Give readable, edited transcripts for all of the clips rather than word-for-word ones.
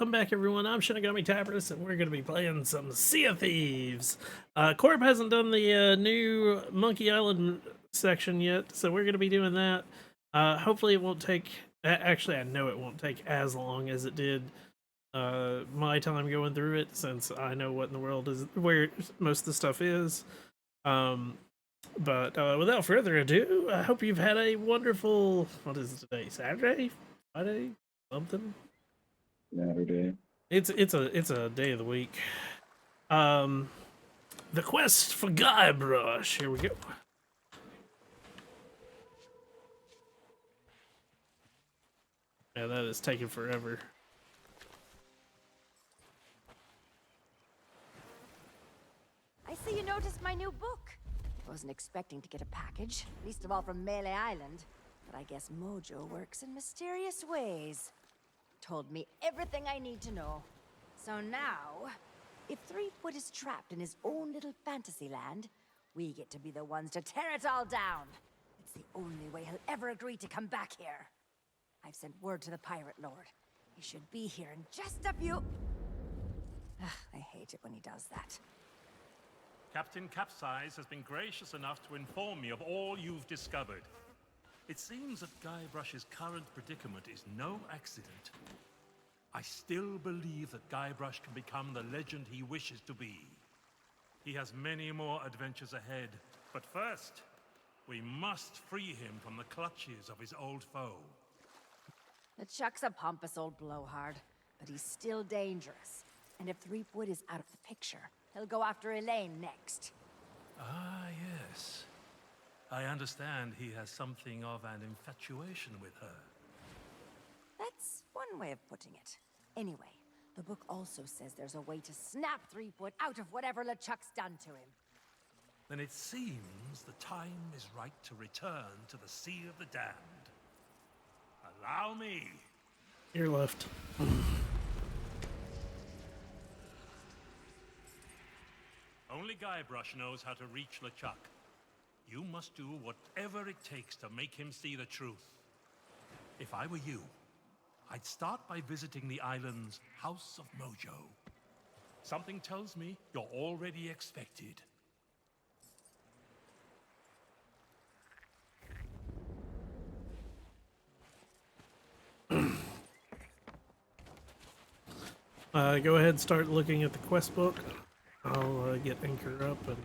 Welcome back, everyone. I'm Shinigami Tabardus, and we're going to be playing some Sea of Thieves. Corb hasn't done the new Monkey Island section yet, so we're going to be doing that. Hopefully it won't take... Actually, I know it won't take as long as it did my time going through it, since I know what in the world is where most of the stuff is. But without further ado, I hope you've had a wonderful... What is it today? Saturday? Friday? Something? Saturday. It's a day of the week. The quest for Guybrush. Here we go. Yeah, that is taking forever. I see you noticed my new book. Wasn't expecting to get a package, least of all from Melee Island. But I guess Mojo works in mysterious ways. Told me everything I need to know. So now, if Threepwood is trapped in his own little fantasy land, we get to be the ones to tear it all down. It's the only way he'll ever agree to come back here. I've sent word to the Pirate Lord. He should be here in just a few... Ugh, I hate it when he does that. Captain Capsize has been gracious enough to inform me of all you've discovered. It seems that Guybrush's current predicament is no accident. I still believe that Guybrush can become the legend he wishes to be. He has many more adventures ahead, but first, we must free him from the clutches of his old foe. LeChuck's a pompous old blowhard, but he's still dangerous. And if Threepwood is out of the picture, he'll go after Elaine next. Ah, yes. I understand he has something of an infatuation with her. That's one way of putting it. Anyway, the book also says there's a way to snap Threepwood out of whatever LeChuck's done to him. Then it seems the time is right to return to the Sea of the Damned. Allow me. You're left. Only Guybrush knows how to reach LeChuck. You must do whatever it takes to make him see the truth. If I were you, I'd start by visiting the island's House of Mojo. Something tells me you're already expected. Go ahead and start looking at the quest book. I'll get Anchor up and...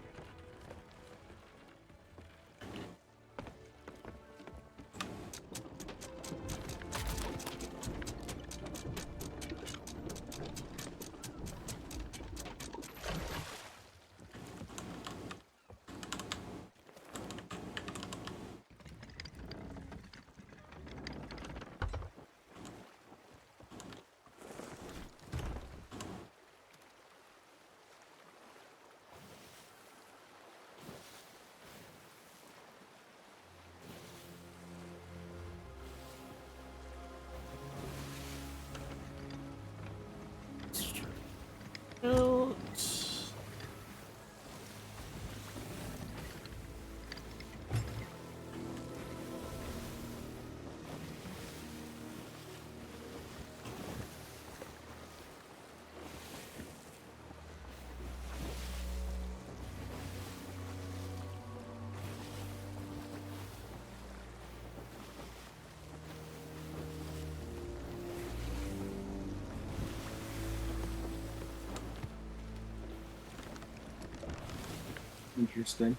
Interesting.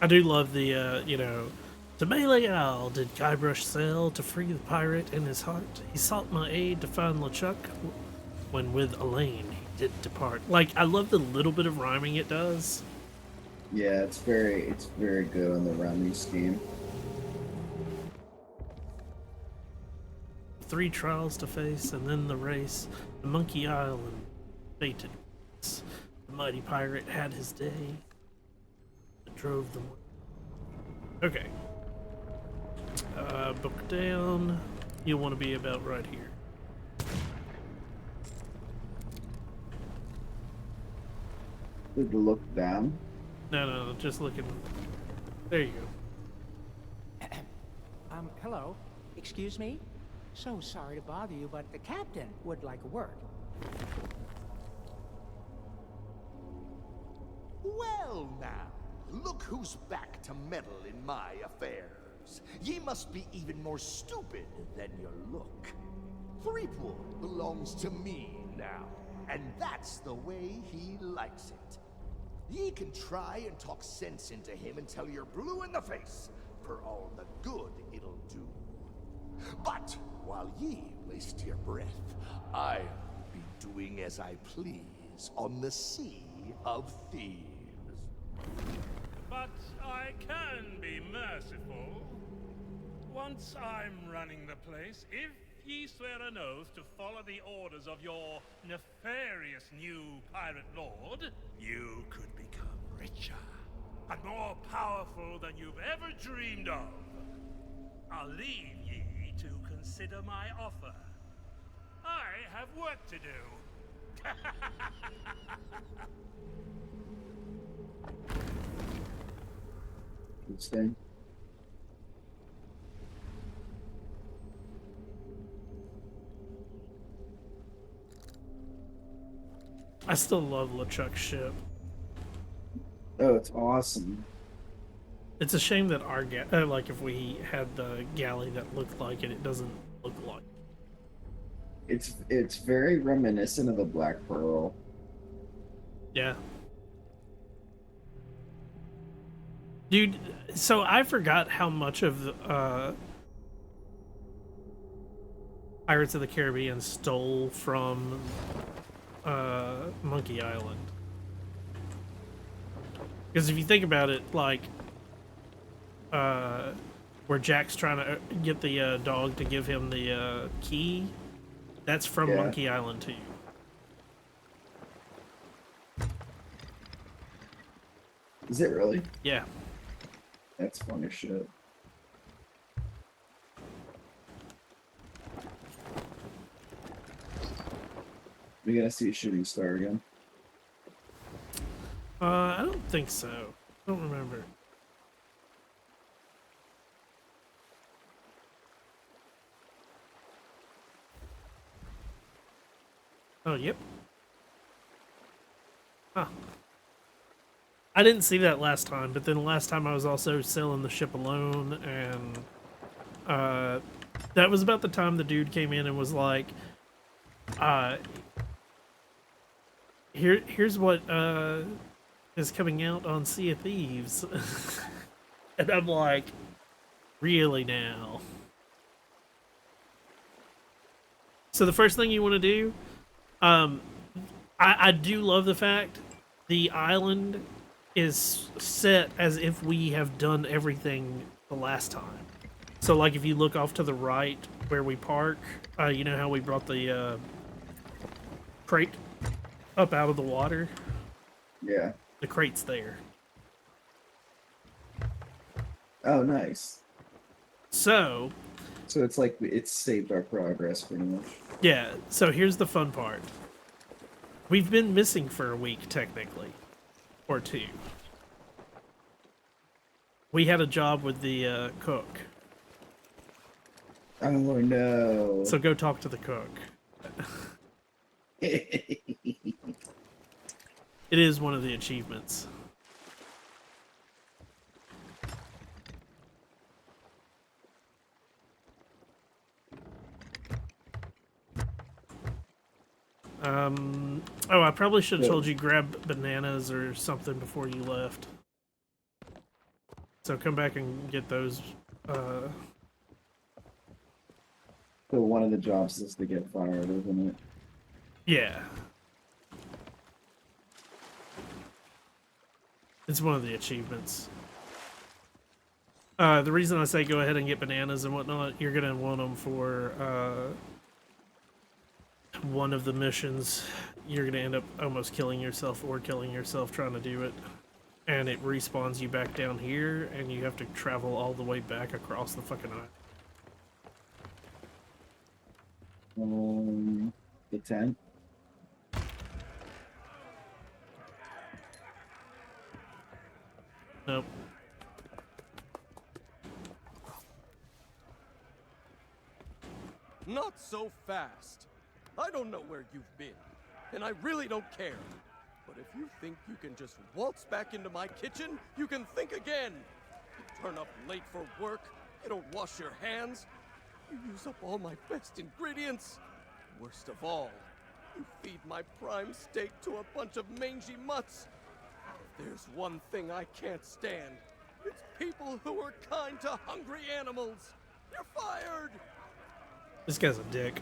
I do love the, to Melee Isle did Guybrush sail to free the pirate in his heart. He sought my aid to find LeChuck. When with Elaine he did depart. Like, I love the little bit of rhyming it does. Yeah, it's very good on the rhyming scheme. 3 trials to face, and then the race. The Monkey Island fated. The mighty pirate had his day. It drove them. Okay. Book down. You'll want to be about right here. Did you look down? No, just looking. There you go. Hello. Excuse me? So sorry to bother you, but the captain would like a word. Well now, look who's back to meddle in my affairs. Ye must be even more stupid than you look. Threepwood belongs to me now, and that's the way he likes it. Ye can try and talk sense into him until you're blue in the face, for all the good it'll do. But while ye waste your breath, I'll be doing as I please on the Sea of Thieves. But I can be merciful. Once I'm running the place, if ye swear an oath to follow the orders of your nefarious new pirate lord, you could become richer and more powerful than you've ever dreamed of. I'll leave ye to consider my offer. I have work to do. This thing. I still love LeChuck's ship. Oh, it's awesome. It's a shame that our like if we had the galley that looked like it, it doesn't look like. It's very reminiscent of the Black Pearl. Yeah. Dude, so I forgot how much of Pirates of the Caribbean stole from Monkey Island. Because if you think about it, like where Jack's trying to get the dog to give him the key, that's from Yeah. Monkey Island too. Is it really? Yeah. That's funny shit. We gotta see a shooting star again. I don't think so. I don't remember. Oh, yep. Huh. I didn't see that last time, but then last time I was also sailing the ship alone, and that was about the time the dude came in and was like, here's what is coming out on Sea of Thieves. And I'm like, really now? So the first thing you want to do, I do love the fact the island is set as if we have done everything the last time. So like if you look off to the right where we park, you know how we brought the crate up out of the water? Yeah. The crate's there. Oh, nice. So, So it's like it's saved our progress pretty much. yeah, so here's the fun part. We've been missing for a week, technically. Or two. We had a job with the cook. Oh no. So go talk to the cook. It is one of the achievements. Oh, I probably should have told you grab bananas or something before you left. So come back and get those. So one of the jobs is to get fired, isn't it? Yeah. It's one of the achievements. The reason I say go ahead and get bananas and whatnot, you're gonna want them for one of the missions. You're gonna end up almost killing yourself or killing yourself trying to do it. And it respawns you back down here, and you have to travel all the way back across the fucking island. The tent. Nope. Not so fast. I don't know where you've been, and I really don't care. But if you think you can just waltz back into my kitchen, you can think again. You turn up late for work, you don't wash your hands, you use up all my best ingredients. Worst of all, you feed my prime steak to a bunch of mangy mutts. If there's one thing I can't stand, it's people who are kind to hungry animals. You're fired! This guy's a dick.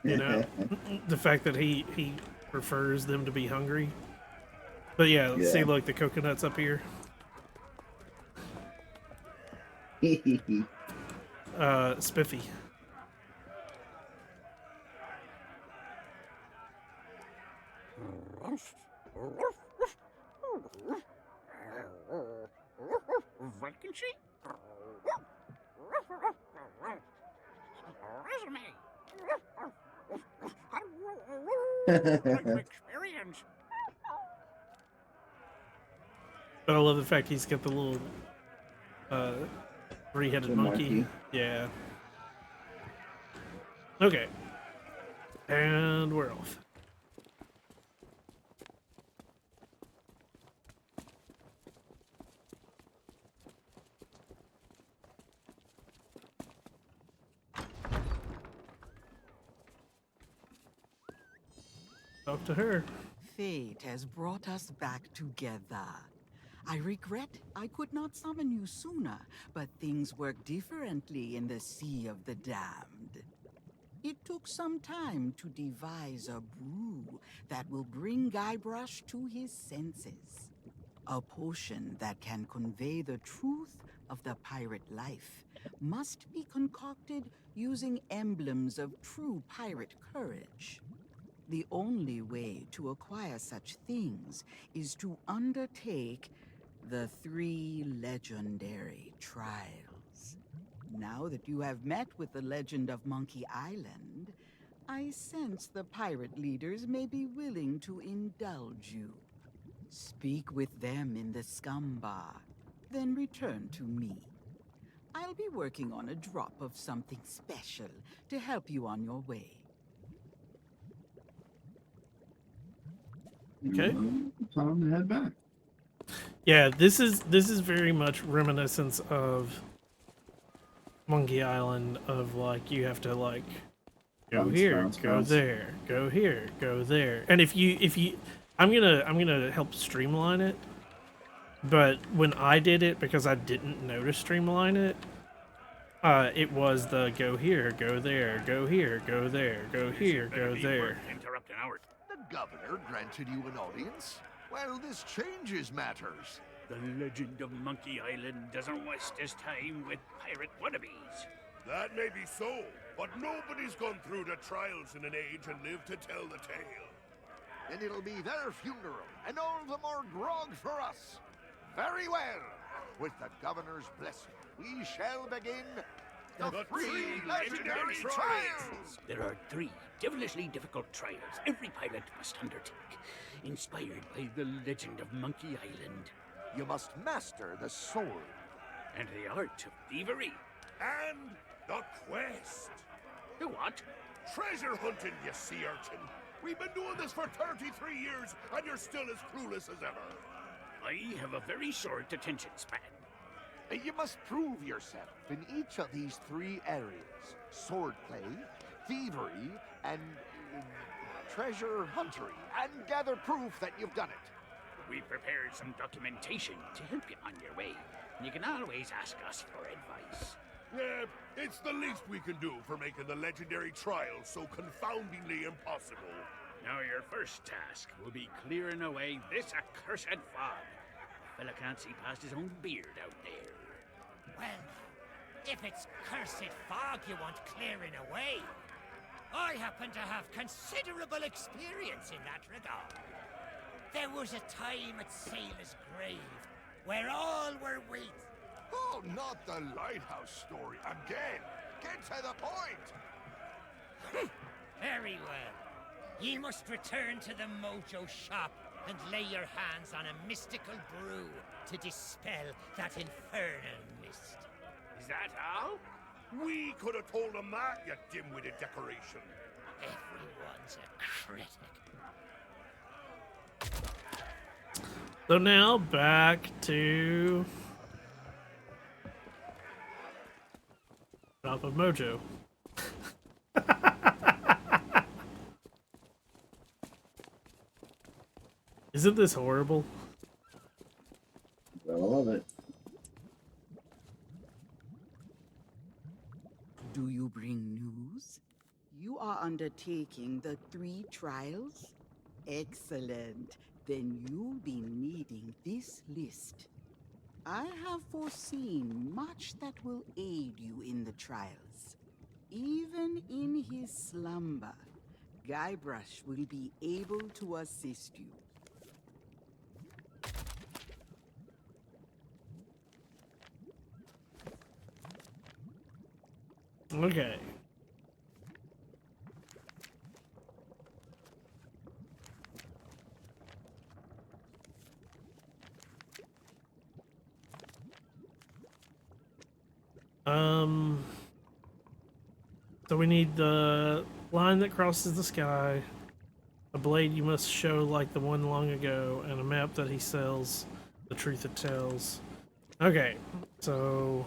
You know, the fact that he prefers them to be hungry. But yeah, Yeah. see, look, the coconuts up here. Spiffy. Vacancy? Resume. Experience. But I love the fact he's got the little three-headed The monkey. monkey. Yeah. Okay. And we're off. Talk to her. Fate has brought us back together. I regret I could not summon you sooner, but things work differently in the Sea of the Damned. It took some time to devise a brew that will bring Guybrush to his senses. A potion that can convey the truth of the pirate life must be concocted using emblems of true pirate courage. The only way to acquire such things is to undertake the 3 legendary trials. Now that you have met with the legend of Monkey Island, I sense the pirate leaders may be willing to indulge you. Speak with them in the scum bar, then return to me. I'll be working on a drop of something special to help you on your way. Okay. Time to head back. Yeah, this is very much reminiscence of Monkey Island, of like you have to like go Bounce, here, bounce, go bounce. there, go here, go there. And if you I'm gonna help streamline it. But when I did it, because I didn't know to streamline it, it was the go here, go there, go here, go there, go here, go there. Interrupting ours. The governor granted you an audience? Well, this changes matters. The legend of Monkey Island doesn't waste his time with pirate wannabes. That may be so, but nobody's gone through the trials in an age and lived to tell the tale. And it'll be their funeral, and all the more grog for us. Very well. With the governor's blessing, we shall begin the 3 legendary trials. There are 3 devilishly difficult trials every pilot must undertake, inspired by the legend of Monkey Island You must master the sword. and the art of thievery. And the quest. The what? Treasure hunting, you sea urchin. We've been doing this for 33 years, and you're still as clueless as ever. I have a very short attention span. You must prove yourself in each of these 3 areas. Swordplay, thievery, and treasure huntery. And gather proof that you've done it. We prepared some documentation to help you on your way. You can always ask us for advice. Yeah, it's the least we can do for making the legendary trials so confoundingly impossible. Now your first task will be clearing away this accursed fog. The fella can't see past his own beard out there. Well, if it's cursed fog you want clearing away, I happen to have considerable experience in that regard. There was a time at Sailor's Grave where all were wheat. Oh, not the lighthouse story again. Get to the point. Very well. Ye must return to the Mojo shop and lay your hands on a mystical brew to dispel that infernal mist. that all? We could have told him that, you dim-witted decoration. Everyone's a critic. So now back to top of Mojo. Isn't this horrible? I love it. Do you bring news? You are undertaking the 3 trials? Excellent. Then you'll be needing this list. I have foreseen much that will aid you in the trials. Even in his slumber, Guybrush will be able to assist you. Okay. So we need the line that crosses the sky, a blade you must show like the one long ago, and a map that he sells, the truth it tells. Okay, so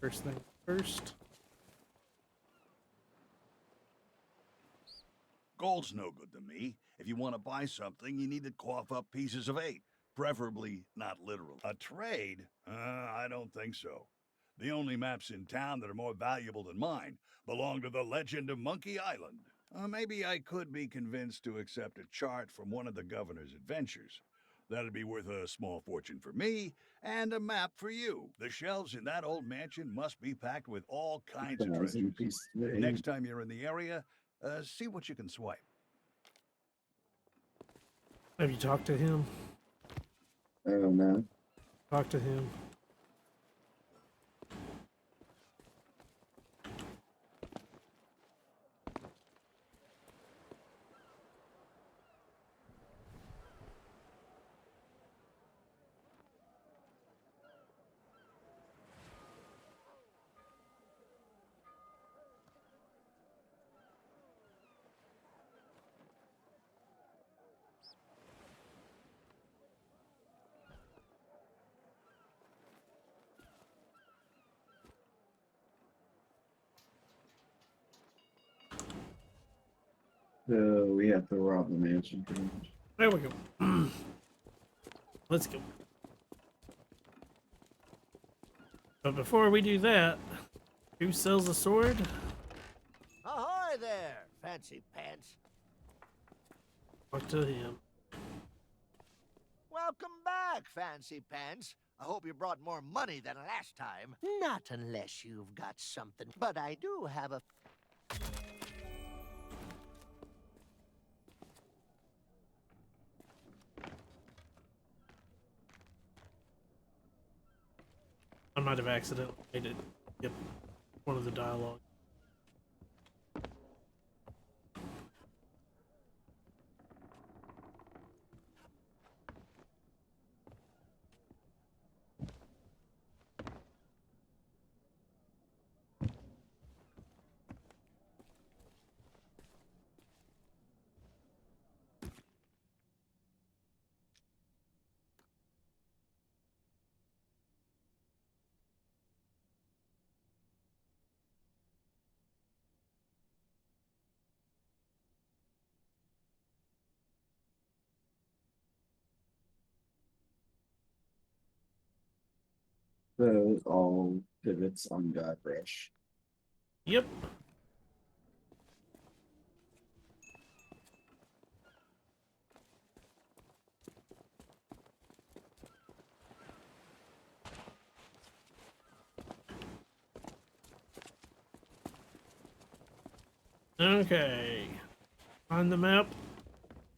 first thing first. Gold's no good to me. If you want to buy something, you need to cough up pieces of 8. Preferably not literal. A trade? I don't think so. The only maps in town that are more valuable than mine belong to the Legend of Monkey Island. Maybe I could be convinced to accept a chart from one of the governor's adventures. That'd be worth a small fortune for me, and a map for you. The shelves in that old mansion must be packed with all kinds of treasures. Next time you're in the area, see what you can swipe. Have you talked to him? I don't know. Talk to him. So we have to rob the mansion pretty much. There we go. Let's go. But before we do that, who sells a sword? Ahoy there, fancy pants. Talk to him. Welcome back, fancy pants. I hope you brought more money than last time. Not unless you've got something. But I do have a... I might have accidentally made it skip one of the dialogue. So it all pivots on Guybrush. Yep. Okay. On the map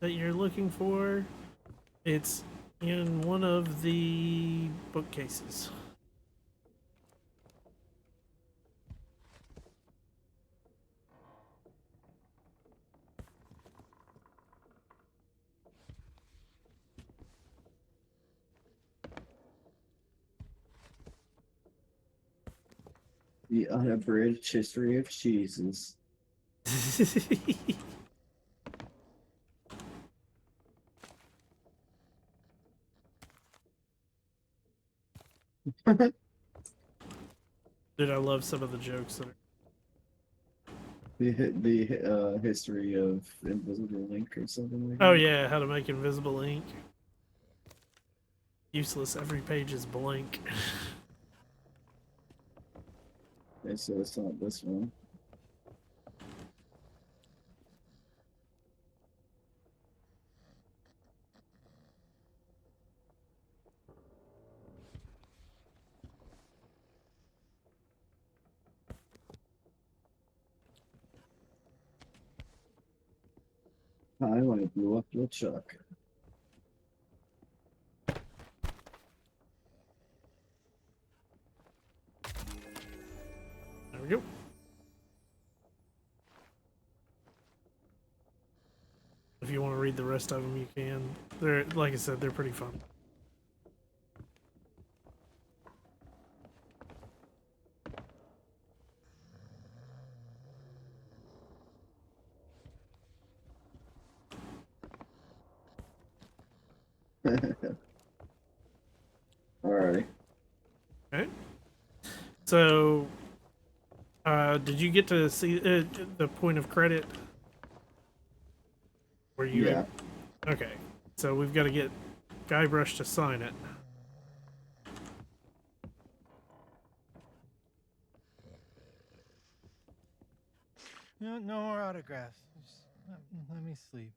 that you're looking for, it's in one of the bookcases. The unabridged history of cheeses. Dude, I love some of the jokes that are. The history of Invisible Link or something like Oh that. yeah, how to make invisible ink. Useless. Every page is blank. Okay, so it's not this one. I want to blow up your truck. There we go. If you want to read the rest of them, you can. They're, like I said, they're pretty fun. Alrighty. Okay. So, did you get to see the point of credit? Where you? Yeah. Okay. So we've got to get Guybrush to sign it. No more autographs. Just let me sleep.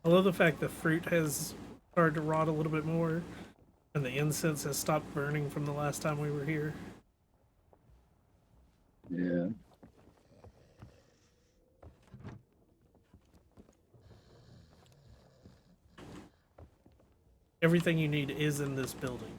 I love the fact the fruit has started to rot a little bit more, and the incense has stopped burning from the last time we were here. Yeah. Everything you need is in this building.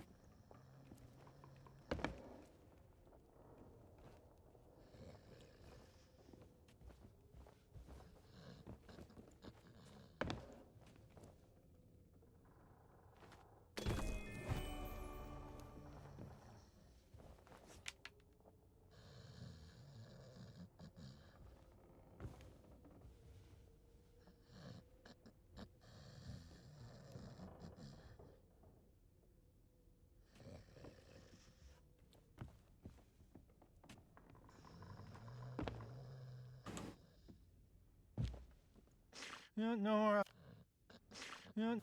No more. No.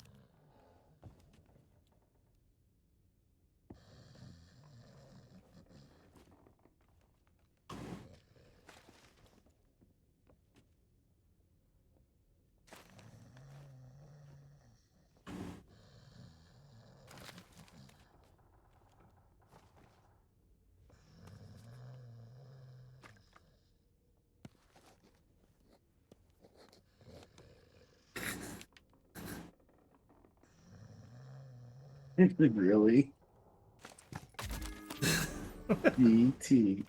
Really? BT.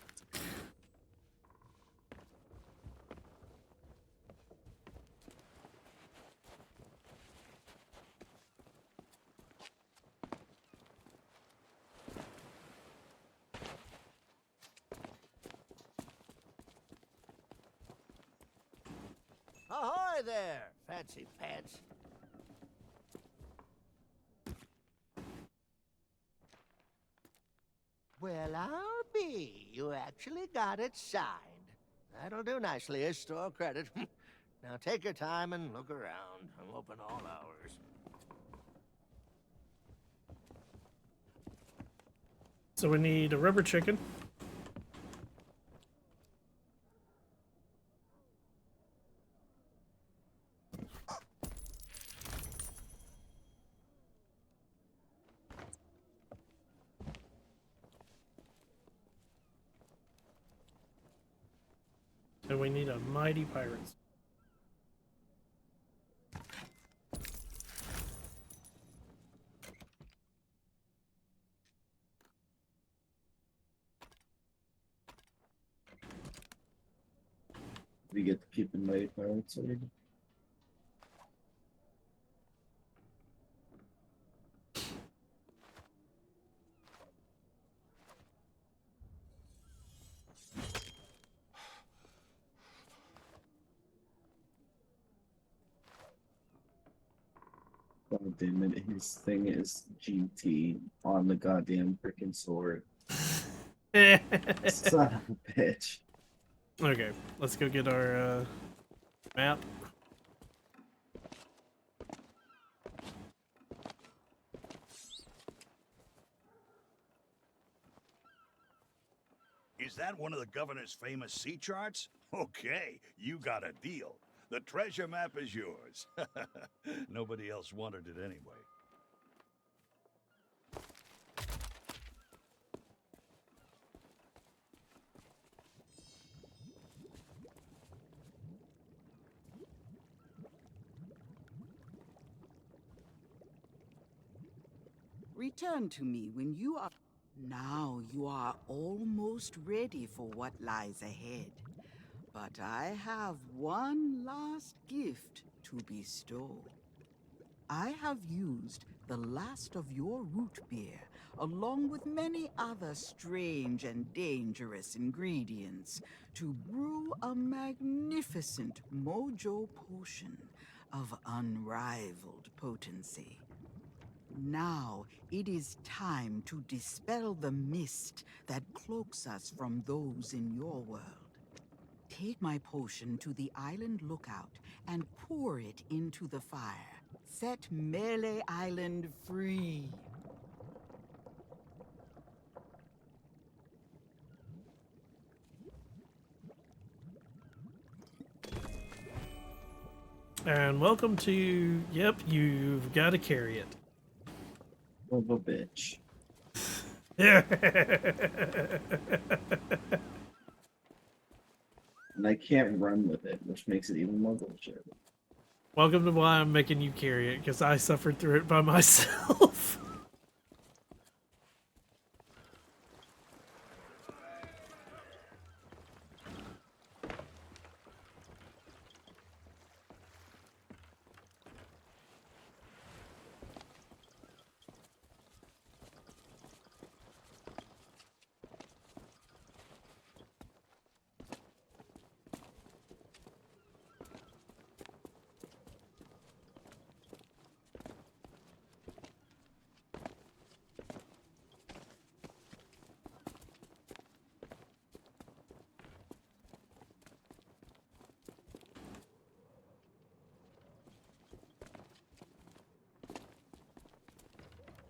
Ahoy there, fancy pants. Well, I'll be see. You actually got it signed. That'll do nicely as store credit. Now take your time and look around. I'm open all hours. So we need a rubber chicken. And we need a mighty pirates. We get to keep in mighty pirates already. God damn it, his thing is GT on the goddamn freaking sword. Son of a bitch. Okay, let's go get our map. Is that one of the governor's famous sea charts? Okay, you got a deal. The treasure map is yours. Nobody else wanted it anyway. Return to me when you are... Now you are almost ready for what lies ahead. But I have one last gift to bestow. I have used the last of your root beer, along with many other strange and dangerous ingredients, to brew a magnificent mojo potion of unrivaled potency. Now it is time to dispel the mist that cloaks us from those in your world. Take my potion to the island lookout and pour it into the fire. Set Melee Island free. And welcome to, yep, you've got to carry it. Son of a bitch. And I can't run with it, which makes it even more bullshit. Welcome to why I'm making you carry it, because I suffered through it by myself.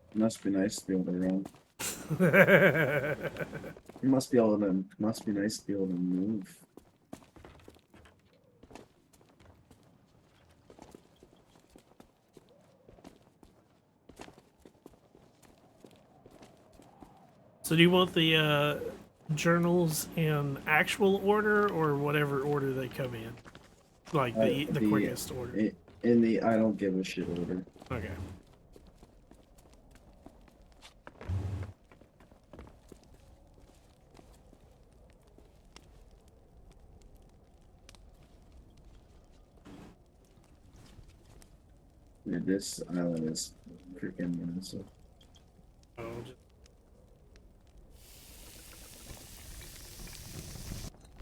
It must be nice to be able to run. It must be nice to be able to move. So do you want the journals in actual order or whatever order they come in? Like the quickest order? In the I don't give a shit order. Okay. Yeah, this island is freaking massive. Oh,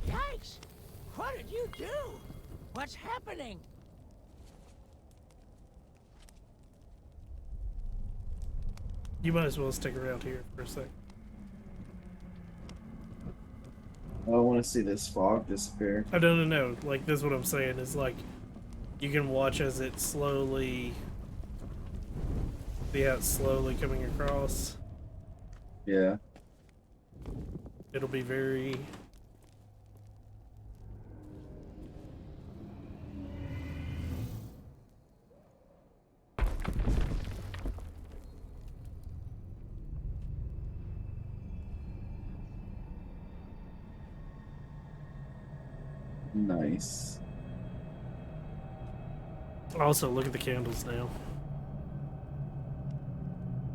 Yikes! What did you do? What's happening? you might as well stick around here for a sec. I want to see this fog disappear. Oh, no. Like, this is what I'm saying is, like, you can watch as it slowly... See how it's slowly coming across? Yeah. It'll be very... Nice. Also, look at the candles now.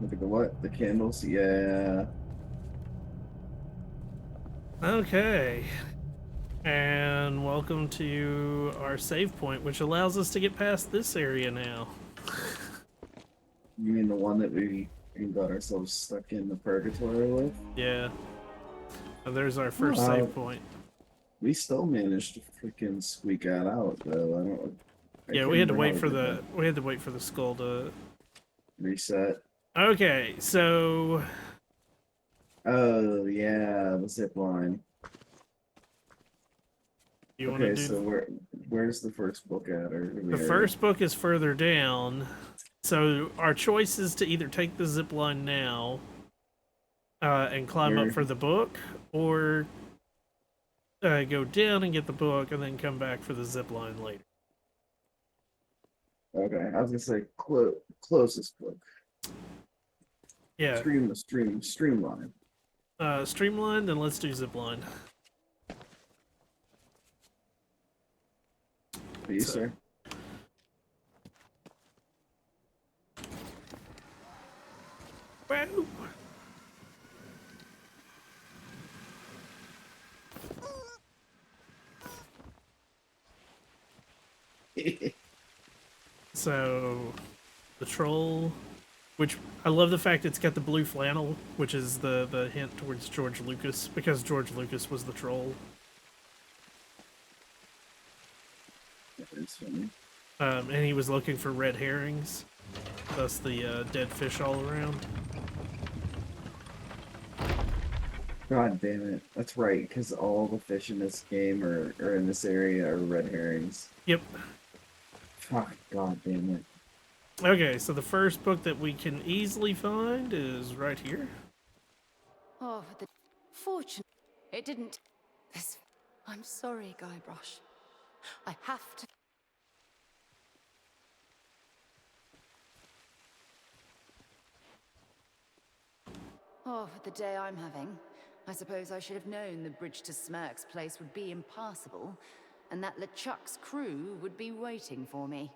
Look at the what? The candles? Yeah. Okay. And welcome to our save point, which allows us to get past this area now. You mean the one that we got ourselves stuck in the purgatory with? Yeah. And there's our first save point. We still managed to freaking squeak that out, though. Yeah, we had to wait for the skull to reset. Okay, so oh yeah, the zip line. You okay, so where's the first book at? Or the first book is further down. So our choice is to either take the zip line now and climb up for the book, or go down and get the book and then come back for the zip line later. Okay, I was gonna say closest book. Yeah. Streamline. Streamline, then let's do zipline. Please, sir. Wow. So, the troll, which I love the fact it's got the blue flannel, which is the hint towards George Lucas, because George Lucas was the troll. That is funny. And he was looking for red herrings, thus the dead fish all around. God damn it. That's right, because all the fish in this game or in this area are red herrings. Yep. Fuck, god damn it. Okay, so the first book that we can easily find is right here. Oh, the fortune. It didn't. This. I'm sorry, Guybrush. I have to. Oh, the day I'm having. I suppose I should have known the bridge to Smirk's place would be impassable, and that LeChuck's crew would be waiting for me.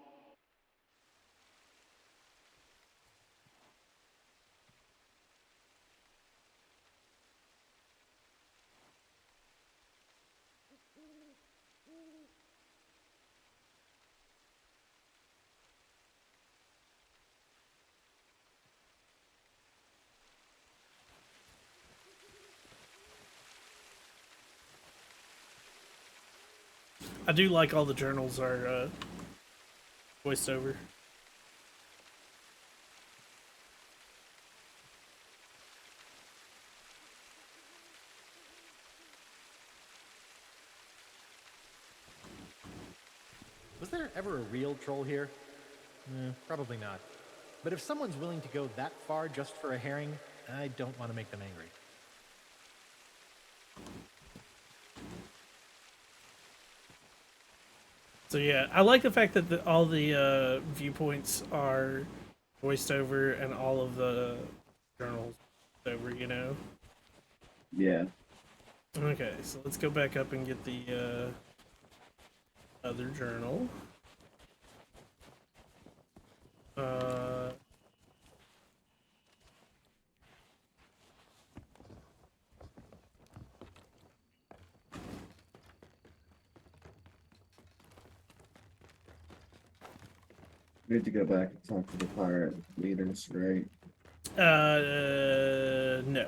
I do like all the journals are voiced over. Was there ever a real troll here? Probably not. But if someone's willing to go that far just for a herring, I don't want to make them angry. So yeah, I like the fact that all the viewpoints are voiced over and all of the journals over, you know? Yeah. Okay, so let's go back up and get the other journal. We need to go back and talk to the pirate leaders, right? No.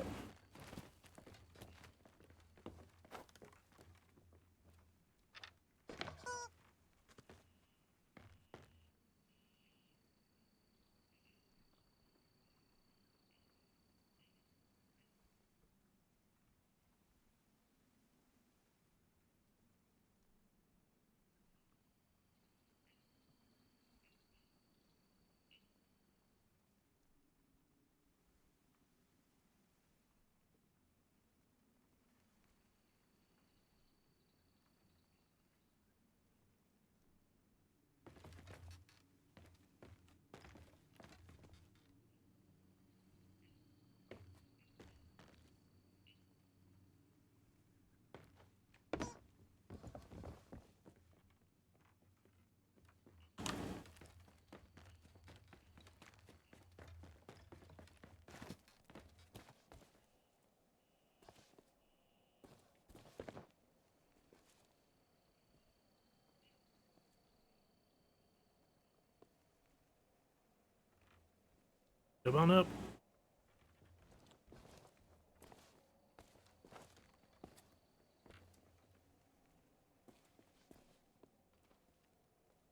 Come on up.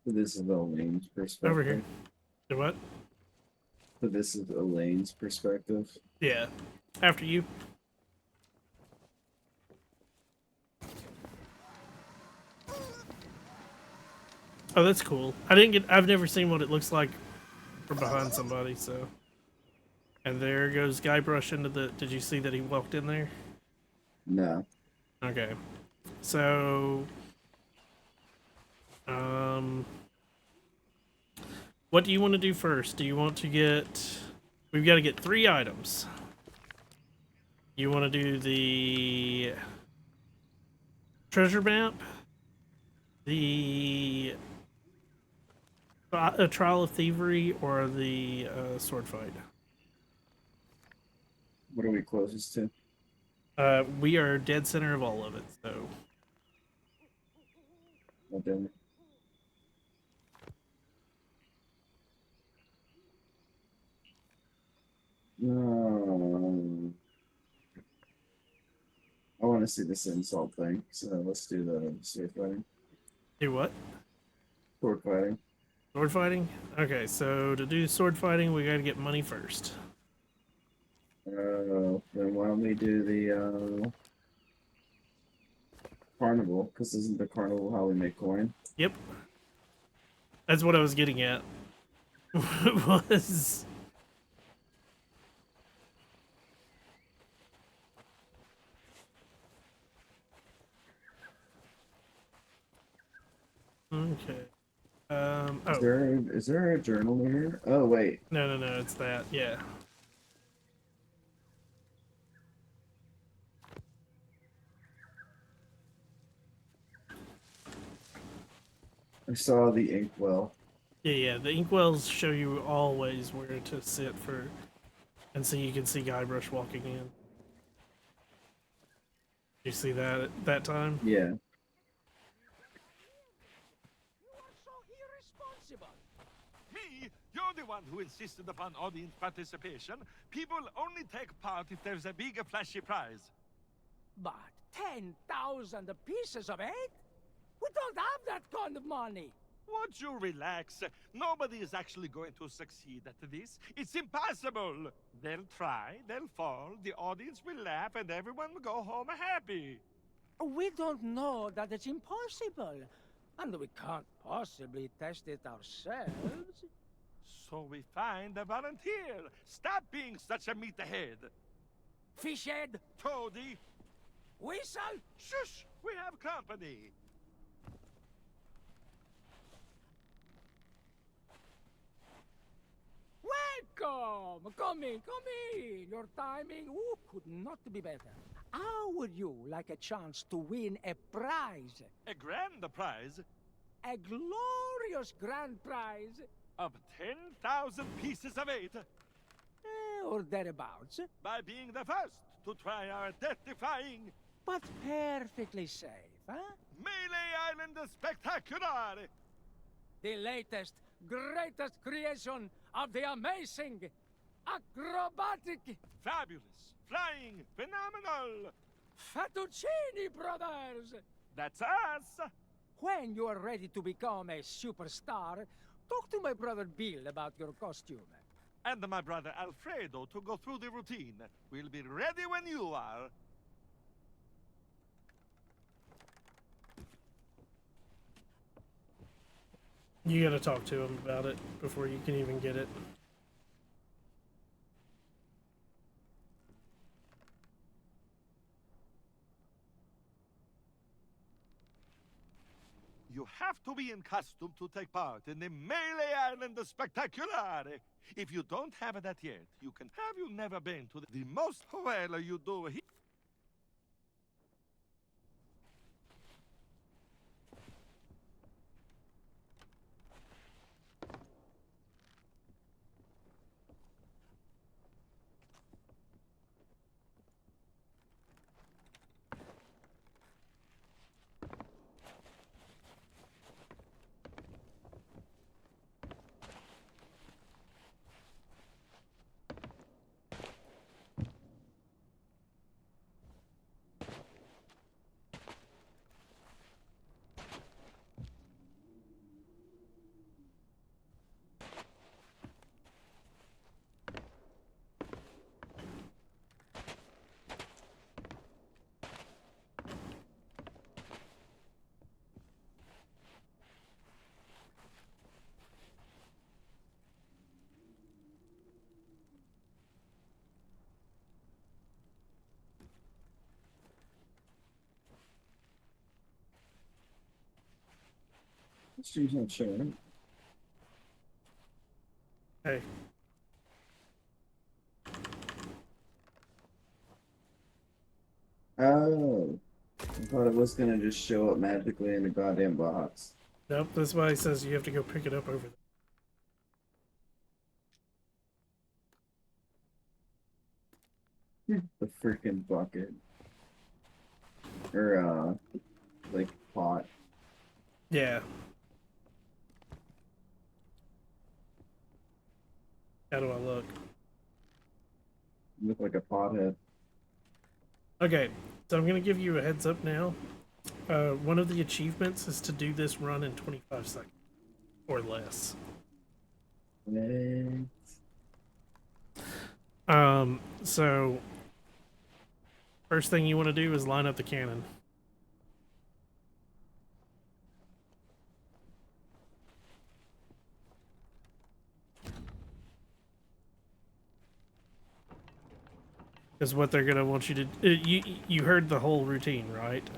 This is Elaine's perspective. Over here. Do what? But this is Elaine's perspective. Yeah. After you. Oh, that's cool. I've never seen what it looks like from behind somebody, so. And there goes Guybrush into the, did you see that he walked in there? No. Okay. So, what do you want to do first? Do you want to get, we've got to get 3 items. You want to do the treasure map, the trial of thievery, or the sword fight? What are we closest to? We are dead center of all of it, so. Oh, damn it. I want to see this insult thing, so let's do the sword fighting. Do what? Sword fighting. Sword fighting? Okay, so to do sword fighting, we gotta get money first. Then why don't we do the carnival? Because isn't the carnival how we make coin? Yep. That's what I was getting at. was... Okay. Oh. Is there a journal here? Oh, wait. No, it's that. Yeah. I saw the inkwell. Yeah. The inkwells show you always where to sit for, and so you can see Guybrush walking in. You see that at that time? Yeah. Me? You're the one who insisted upon audience participation. People only take part if there's a big, flashy prize. But 10,000 pieces of 8? We don't have that kind of money. Won't you relax? Nobody is actually going to succeed at this. It's impossible. They'll try, they'll fall, the audience will laugh, and everyone will go home happy. We don't know that it's impossible. And we can't possibly test it ourselves. So we find a volunteer. Stop being such a meathead. Fishhead. Toady. Whistle. Shush! We have company. Welcome! Come in! Your timing could not be better. How would you like a chance to win a prize? A grand prize? A glorious grand prize? Of 10,000 pieces of 8? Or thereabouts. By being the first to try our death-defying... But perfectly safe, huh? Melee Island Spectacular! The latest, greatest creation of the amazing, acrobatic... Fabulous, flying, phenomenal! Fettuccini Brothers! That's us! When you are ready to become a superstar, talk to my brother Bill about your costume. And my brother Alfredo to go through the routine. We'll be ready when you are. You gotta talk to him about it before you can even get it. You have to be in costume to take part in the Melee Island Spectacular. If you don't have that yet, you can have you never been to the most well you do here. Stream's not showing. Hey. Oh. I thought it was gonna just show up magically in the goddamn box. Nope, that's why he says you have to go pick it up over there. The freaking bucket. Or, like, pot. Yeah. How do I look? Look like a pothead. Okay, so I'm gonna give you a heads up now. One of the achievements is to do this run in 25 seconds. Or less. So first thing you want to do is line up the cannon. Is what they're gonna want you to. You heard the whole routine, right?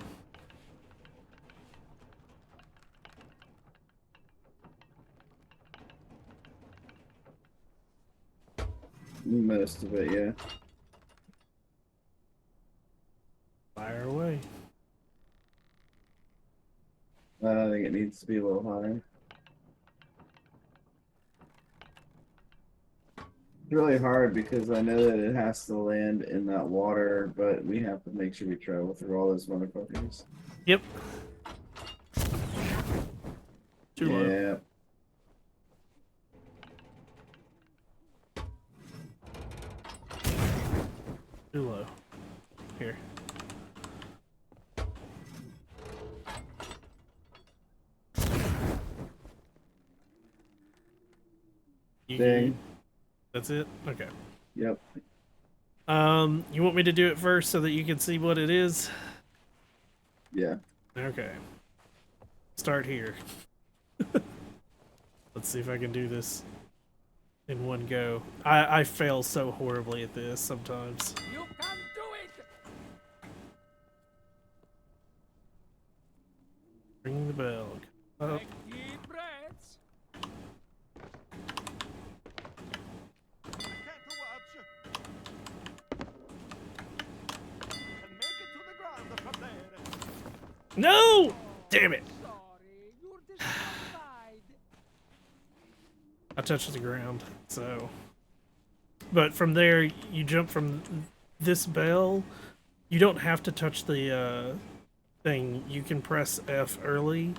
Most of it, yeah. Fire away. I think it needs to be a little higher. It's really hard because I know that it has to land in that water, but we have to make sure we travel through all those motherfuckers. Yep. Too low. Yeah. Too low. Here. Dang. That's it? Okay. Yep. You want me to do it first so that you can see what it is? Yeah. Okay. Start here. Let's see if I can do this in one go. I fail so horribly at this sometimes. You can do it! Ring the bell. Up. Take deep breaths. No! Damn it! Sorry, you're disqualified. I touched the ground, so. But from there, you jump from this bell. You don't have to touch the thing. You can press F early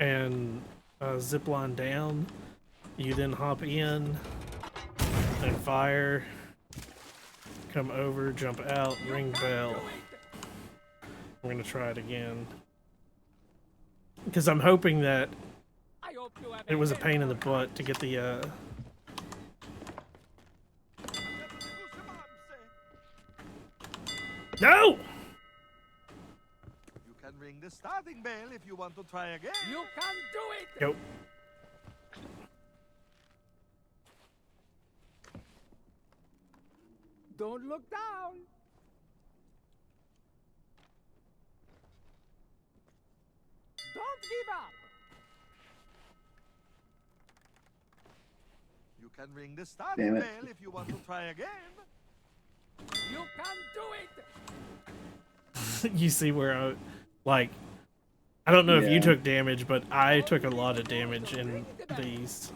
and zip line down. You then hop in and fire. Come over, jump out, ring bell. We're gonna try it again. Because I'm hoping that it was a pain in the butt to get the No! You can ring the starting bell if you want to try again. You can do it! Go. Don't look down. Don't give up. You can ring the starting Damn it. bell if you want to try again. You can do it. You see where I, like, I don't know if you Yeah. took damage, but I took a lot of damage in these.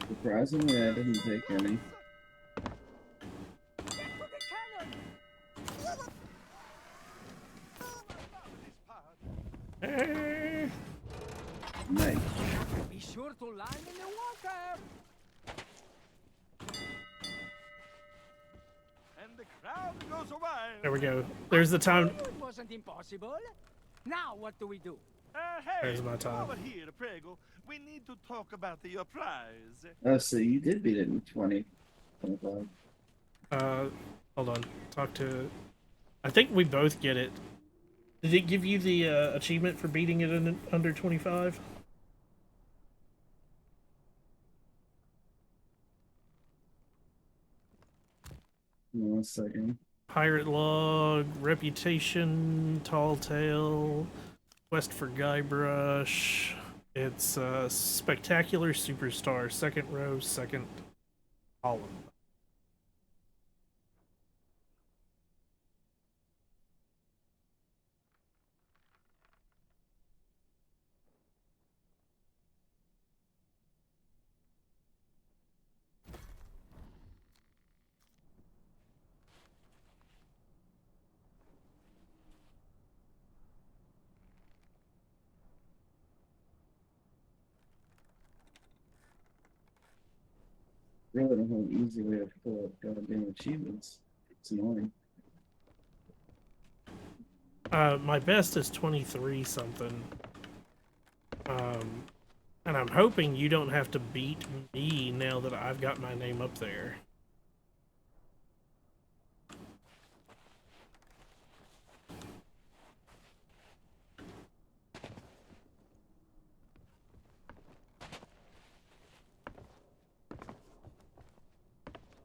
Surprisingly, I didn't take any. Nice. Be sure to land in the water. And the crowd goes wild. There we go. There's the time. It wasn't impossible. Now what do we do? Hey, There's my time. over here, Prego. We need to talk about your prize. Oh, so you did beat it in 25. Hold on. Talk to. I think we both get it. Did it give you the achievement for beating it in under 25? One second. Pirate log, reputation, tall tale, quest for Guybrush, It's Spectacular Superstar, second row, second column. Really don't have an easy way to pull up goddamn achievements. It's annoying. My best is 23 something. And I'm hoping you don't have to beat me now that I've got my name up there.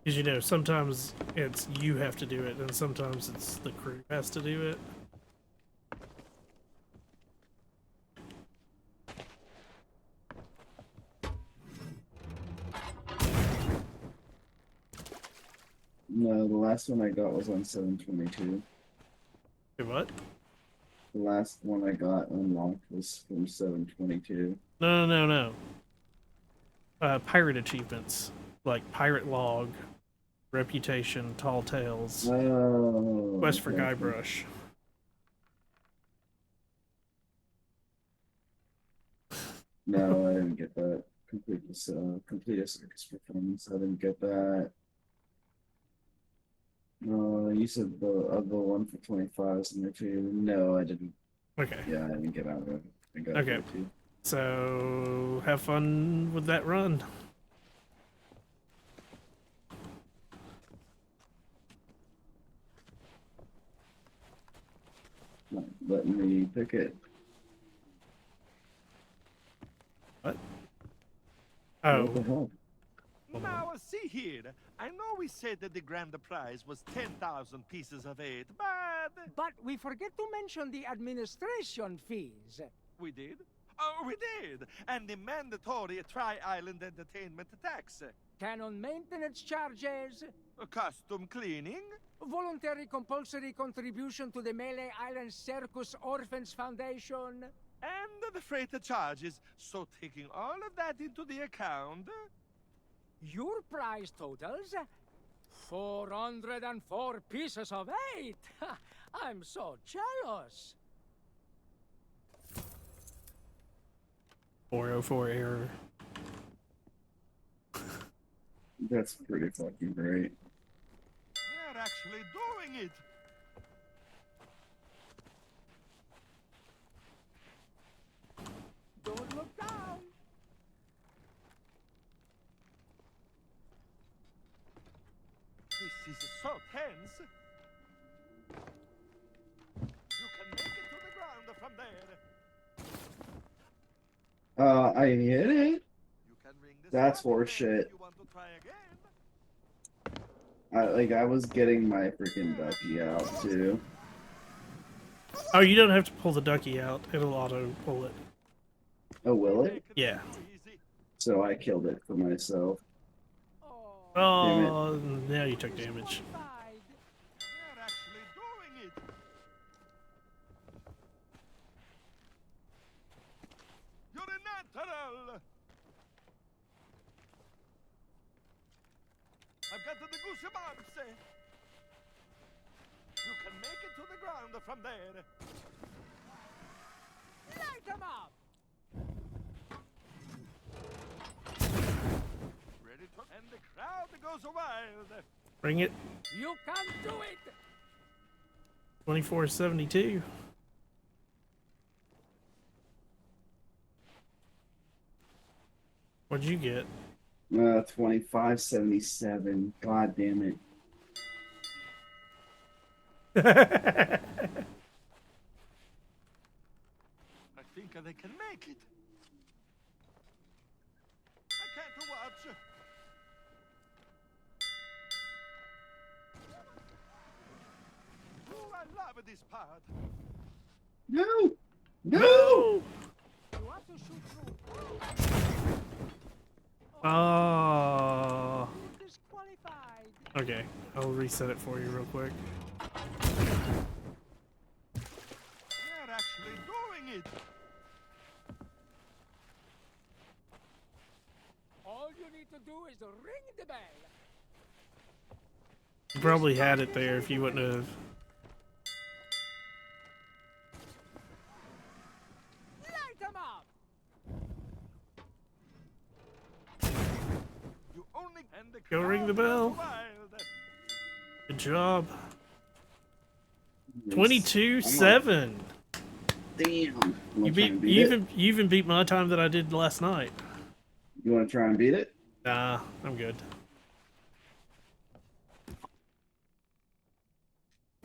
Because, you know, sometimes it's you have to do it, and sometimes it's the crew has to do it. No, the last one I got was on 722. Wait, what? The last one I got unlocked was from 722. No. Pirate achievements. Like Pirate Log, Reputation, Tall Tales, Oh, Quest for okay. Guybrush. No, I didn't get that. Complete a circus performance. I didn't get that. You said the one for 25 is in there too. No, I didn't. Okay. Yeah, I didn't get out of it. I got Okay. it too. So, have fun with that run. Not letting me pick it. What? What the hell? Now, see here. I know we said that the grand prize was 10,000 pieces of 8, but... But we forget to mention the administration fees. We did? Oh, we did! And the mandatory Tri-Island Entertainment tax. Canon maintenance charges. Custom cleaning. Voluntary compulsory contribution to the Melee Island Circus Orphans Foundation. And the freight charges. So taking all of that into the account... Your prize totals 404 pieces of 8. I'm so jealous. 404 error. That's pretty fucking great. They're actually doing it. Don't look down. This is so tense. You can make it to the ground from there. I hit it. You can ring the That's sound bell horseshit. if you want to try again. I was getting my freaking ducky out too. Oh, you don't have to pull the ducky out. It'll auto pull it. Oh, will it? Yeah. So I killed it for myself. Oh, now you took damage. They're actually doing it. You're a natural. I've got the goosebumps. You can make it to the ground from there. Light them up. Ready to... And the crowd goes wild. Bring it. You can do it. 2472. What'd you get? 2577. God damn it. I think they can make it. I can't watch. Oh, I love this part. No! No! You up have to shoot through. Oh. You're disqualified. Okay, I'll reset it for you real quick. They're actually doing it. All you need to do is ring the bell. You probably had it there if you wouldn't have. Light 'em up. You only and the Go ring the crowd bell. goes wild. Good job. Nice. 22-7. Damn. You even beat my time that I did last night. You want to try and beat it? Nah, I'm good.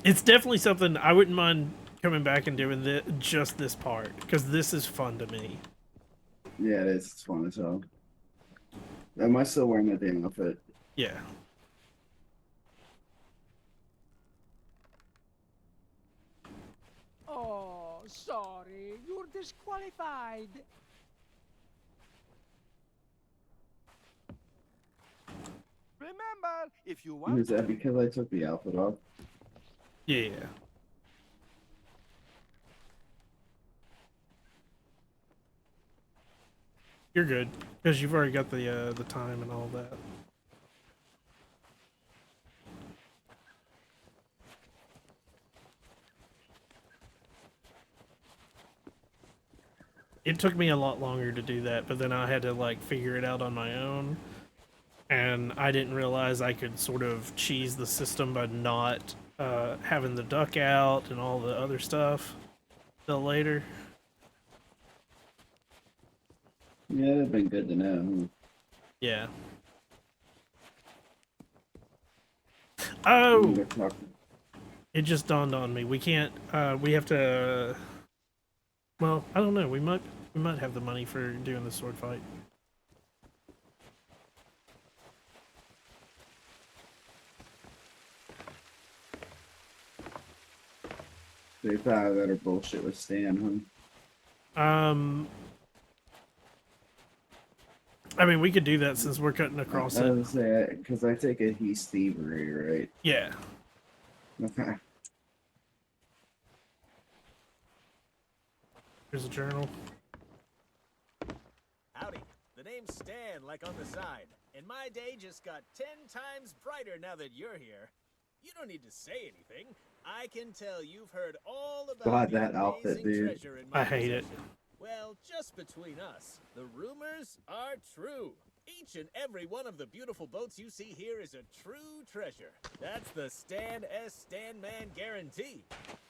It's definitely something I wouldn't mind coming back and doing just this part, because this is fun to me. Yeah, it is. It's fun as hell. Am I still wearing that damn outfit? Yeah. Oh, sorry. You're disqualified. Remember, if you want Is that because I took the outfit off? Yeah. You're good, because you've already got the time and all that. It took me a lot longer to do that, but then I had to like figure it out on my own. And I didn't realize I could sort of cheese the system by not having the duck out and all the other stuff till later. Yeah, it'd been good to know. Yeah. Oh! It just dawned on me. We can't, we have to, well, I don't know. We might have the money for doing the sword fight. They thought that or bullshit with Stan, huh? I mean, we could do that since we're cutting across I it. was gonna say, because I take it he's thievery, right? Yeah. Okay. Here's a journal. Howdy. The name's Stan, like on the side. And my day just got 10 times brighter now that you're here. You don't need to say anything. I can tell you've heard all about God, the that outfit, amazing dude. treasure in my I hate it. possession. Well, just between us, the rumors are true. Each and every one of the beautiful boats you see here is a true treasure. That's the Stan S. Stanman guarantee.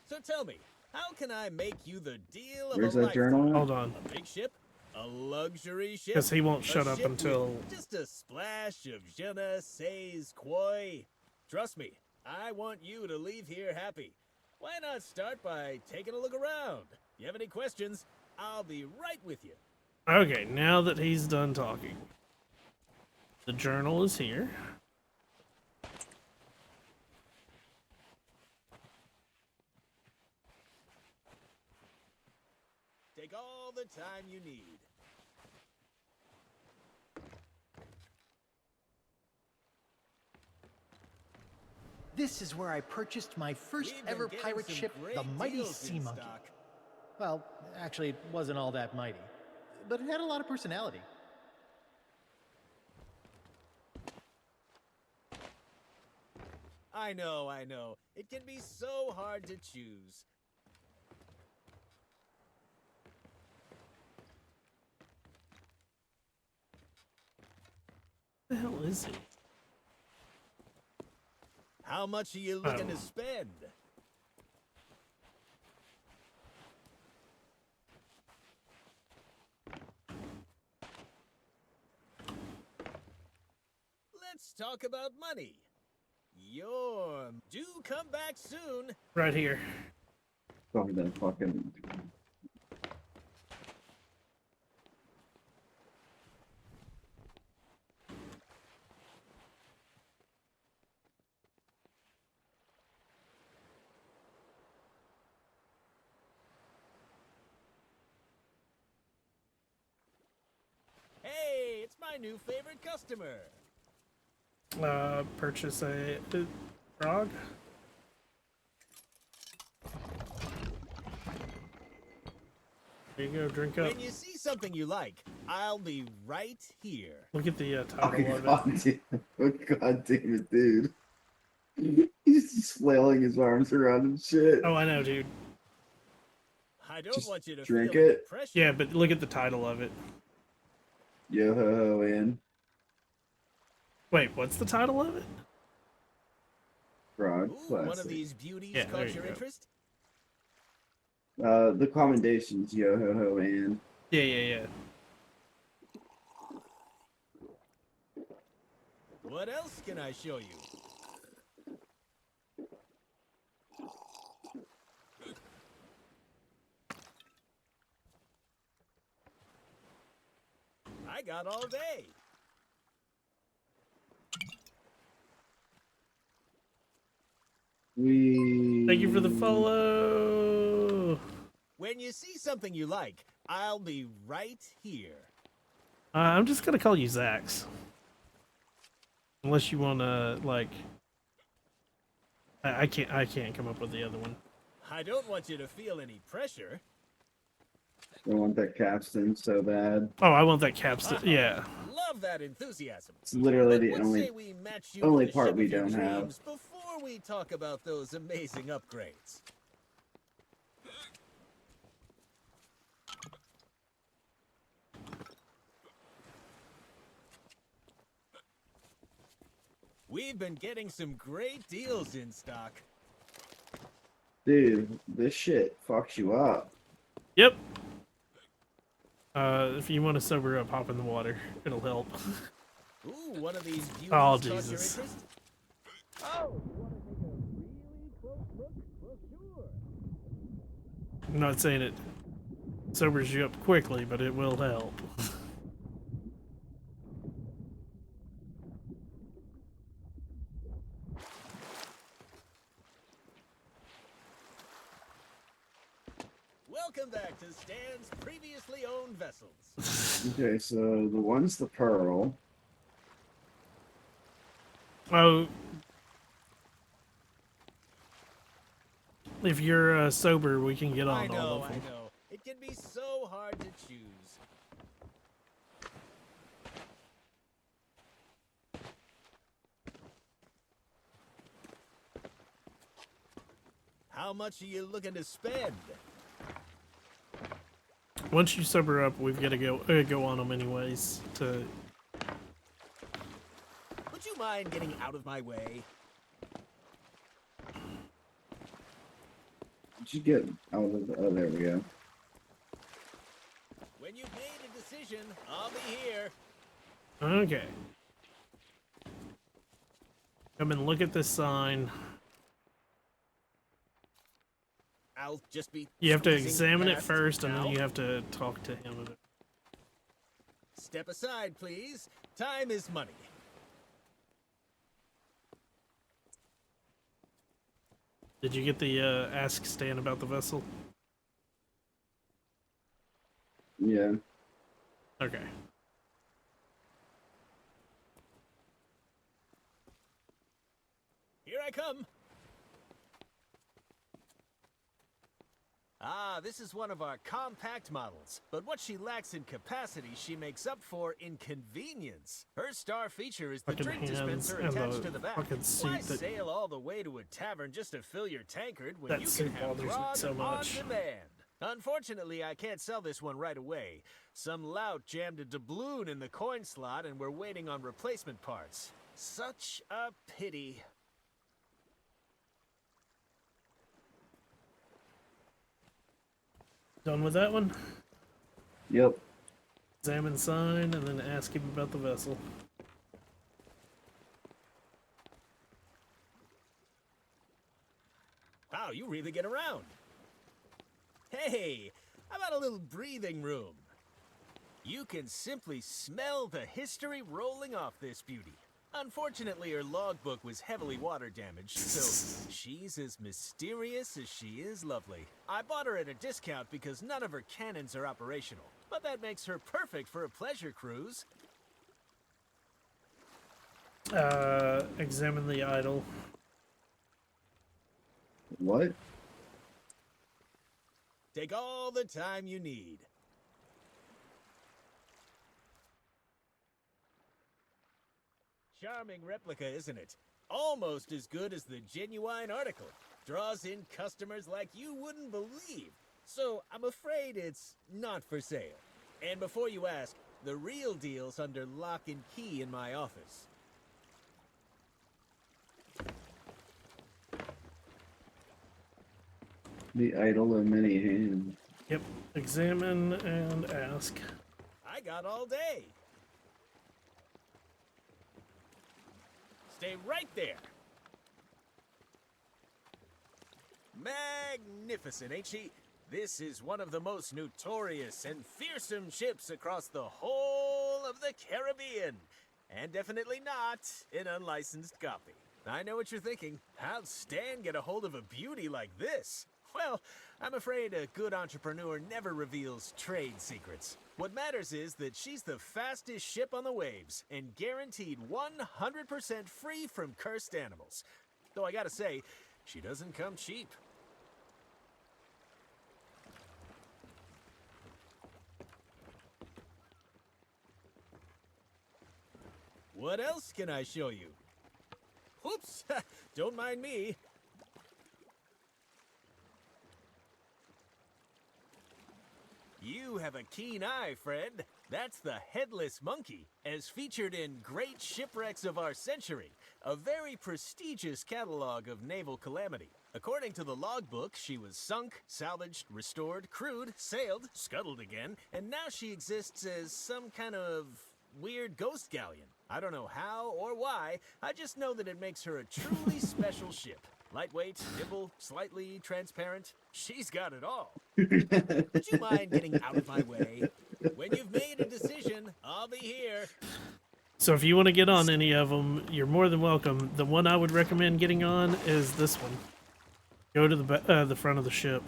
So tell me, how can I make you the deal of Where's a that lifetime? journal at? Hold on. A big ship? A luxury ship? 'Cause he won't A shut up ship until- with just a splash of je ne sais quoi. Trust me, I want you to leave here happy. Why not start by taking a look around? You have any questions? I'll be right with you. Okay, now that he's done talking. The journal is here. Take all the time you need. This is where I purchased my first We've been ever getting pirate some ship, great the Mighty deals Sea in Monkey. stock. Well, actually, it wasn't all that mighty, but it had a lot of personality. I know. It can be so hard to choose. What the hell is it? How much are you looking Oh. to spend? Let's talk about money. Do come back soon. Right here. Fucking that fucking. new favorite customer. Purchase a frog. There you go, drink up. When you see something you like, I'll be right here. Look at the Oh, title of it. God damn it, dude. He's just flailing his arms around and shit. Oh, I know, dude. I don't Just want you to drink feel any it. pressure. Yeah, but look at the title of it. Yo ho ho in. Wait, what's the title of it? Frog Ooh, one of classic. these beauties Yeah, there caught you your go. interest? The commendations, yo ho ho and. Yeah. What else can I show you? I got all day. Thank you for the follow. When you see something you like, I'll be right here. I'm just gonna call you Zax. Unless you wanna like, I can't come up with the other one. I don't want you to feel any pressure. I want that capstan so bad. Oh, I want that capstan. Yeah. Love that enthusiasm. It's literally But the what only say we match you only with the part ship we of your don't have. dreams before we talk about those amazing upgrades. We've been getting some great deals in stock. Dude, this shit fucks you up. Yep. If you want to sober up, hop in the water. It'll help. Ooh, one of these beauties Oh, caught your Jesus. interest? Oh, you want to take a really close look? Well, sure. I'm not saying it sobers you up quickly, but it will help. Welcome back to Stan's previously owned vessels. Okay, so the one's the pearl. Oh. If you're sober, we can get on I know, all of them. I know. It can be so hard to choose. How much are you looking to spend? Once you sober up, we've got to go on them anyways. To Would you mind getting out of my way? Did you get out of the... Oh, there we go. When you've made a decision, I'll be here. okay. Come and look at this sign. I'll just be. You have to squeezing examine it past first, and now. then you have to talk to him. Step aside, please. Time is money. Did you get the ask Stan about the vessel? Yeah. Okay. Here I come. Ah, this is one of our compact models, but what she lacks in capacity, she makes up for in convenience. Her star feature is the Fucking drink hands dispenser and attached the to the back. fucking suit Why that- sail all the way to a tavern just to fill your tankard when That you suit can have bothers me grog so on much. demand? Unfortunately, I can't sell this one right away. Some lout jammed a doubloon in the coin slot and we're waiting on replacement parts. Such a pity. Done with that one? Yep. Examine sign, and then ask him about the vessel. Wow, you really get around. Hey, how about a little breathing room? You can simply smell the history rolling off this beauty. Unfortunately, her logbook was heavily water damaged, so she's as mysterious as she is lovely. I bought her at a discount because none of her cannons are operational, but that makes her perfect for a pleasure cruise. Examine the idol. What? Take all the time you need. Charming replica, isn't it? Almost as good as the genuine article. Draws in customers like you wouldn't believe. So I'm afraid it's not for sale. And before you ask, the real deal's under lock and key in my office. The idol of many hands. Yep. Examine and ask. I got all day. Stay right there. Magnificent, ain't she? This is one of the most notorious and fearsome ships across the whole of the Caribbean. And definitely not an unlicensed copy. I know what you're thinking. How'd Stan get a hold of a beauty like this? Well, I'm afraid a good entrepreneur never reveals trade secrets. What matters is that she's the fastest ship on the waves and guaranteed 100% free from cursed animals. Though I gotta say, she doesn't come cheap. What else can I show you? Whoops! Don't mind me. You have a keen eye, Fred. That's the Headless Monkey, as featured in Great Shipwrecks of Our Century, a very prestigious catalog of naval calamity. According to the logbook, she was sunk, salvaged, restored, crewed, sailed, scuttled again, and now she exists as some kind of weird ghost galleon. I don't know how or why, I just know that it makes her a truly special ship. Lightweight, nimble, slightly transparent. She's got it all. Would you mind getting out of my way? When you've made a decision, I'll be here. So if you want to get on any of them, you're more than welcome. The one I would recommend getting on is this one. Go to the front of the ship.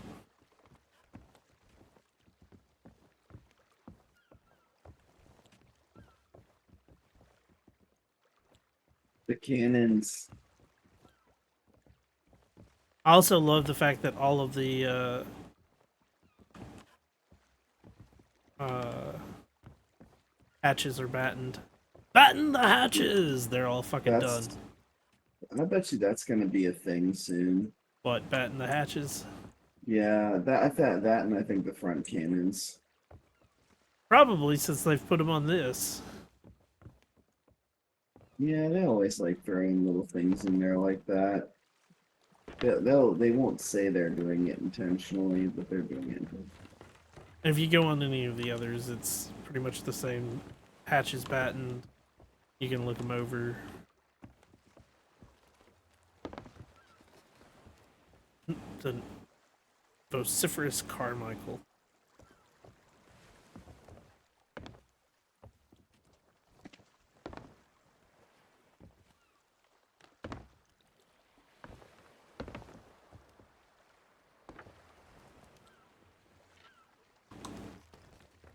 The cannons. I also love the fact that all of the hatches are battened. Batten the hatches! They're all fucking done. I bet you that's gonna be a thing soon. What, batten the hatches? Yeah, I thought that, and I think the front cannons. Probably, since they've put them on this. Yeah, they always like throwing little things in there like that. They won't say they're doing it intentionally, but they're doing it. If you go on any of the others, it's pretty much the same. Hatches battened. You can look them over. The vociferous Carmichael.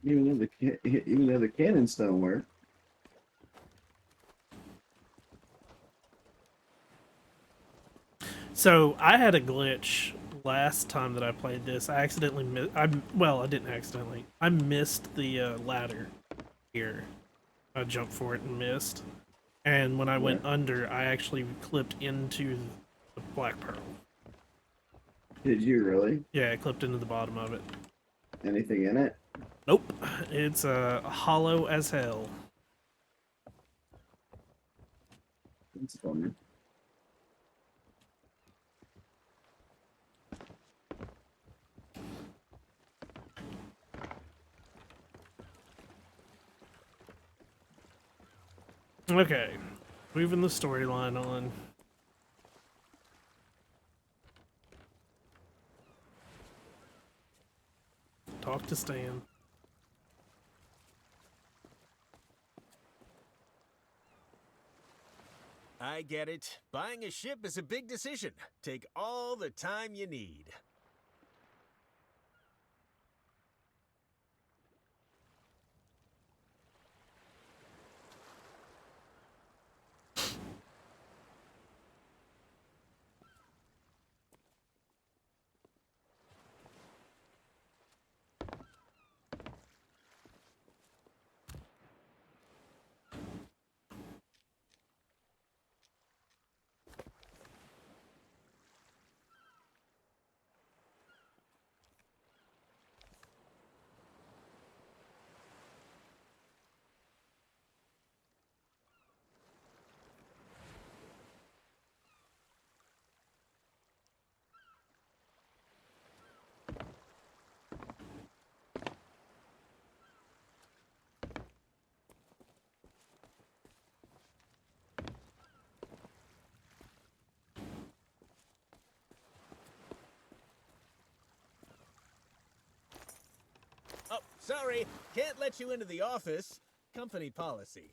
Even though the cannons don't work. So I had a glitch last time that I played this. I accidentally I didn't accidentally. I missed the ladder here. I jumped for it and missed. And when I went under, I actually clipped into the Black Pearl. Did you really? Yeah, I clipped into the bottom of it. Anything in it? Nope. It's hollow as hell. That's funny. Okay, moving the storyline on. Talk to Stan. I get it. Buying a ship is a big decision. Take all the time you need. Sorry, can't let you into the office. Company policy.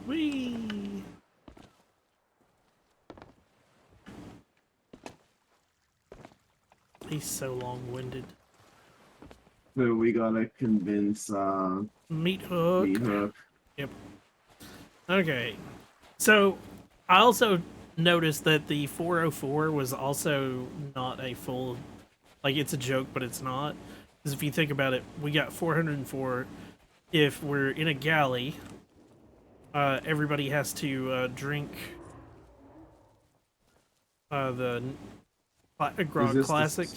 Whee! He's so long-winded. So we gotta convince Meat Hook. Meat Hook. Yep. Okay. So I also noticed that the 404 was also not a full, like, it's a joke, but it's not. Because if you think about it, we got 404. If we're in a galley, everybody has to drink the Grog Classic.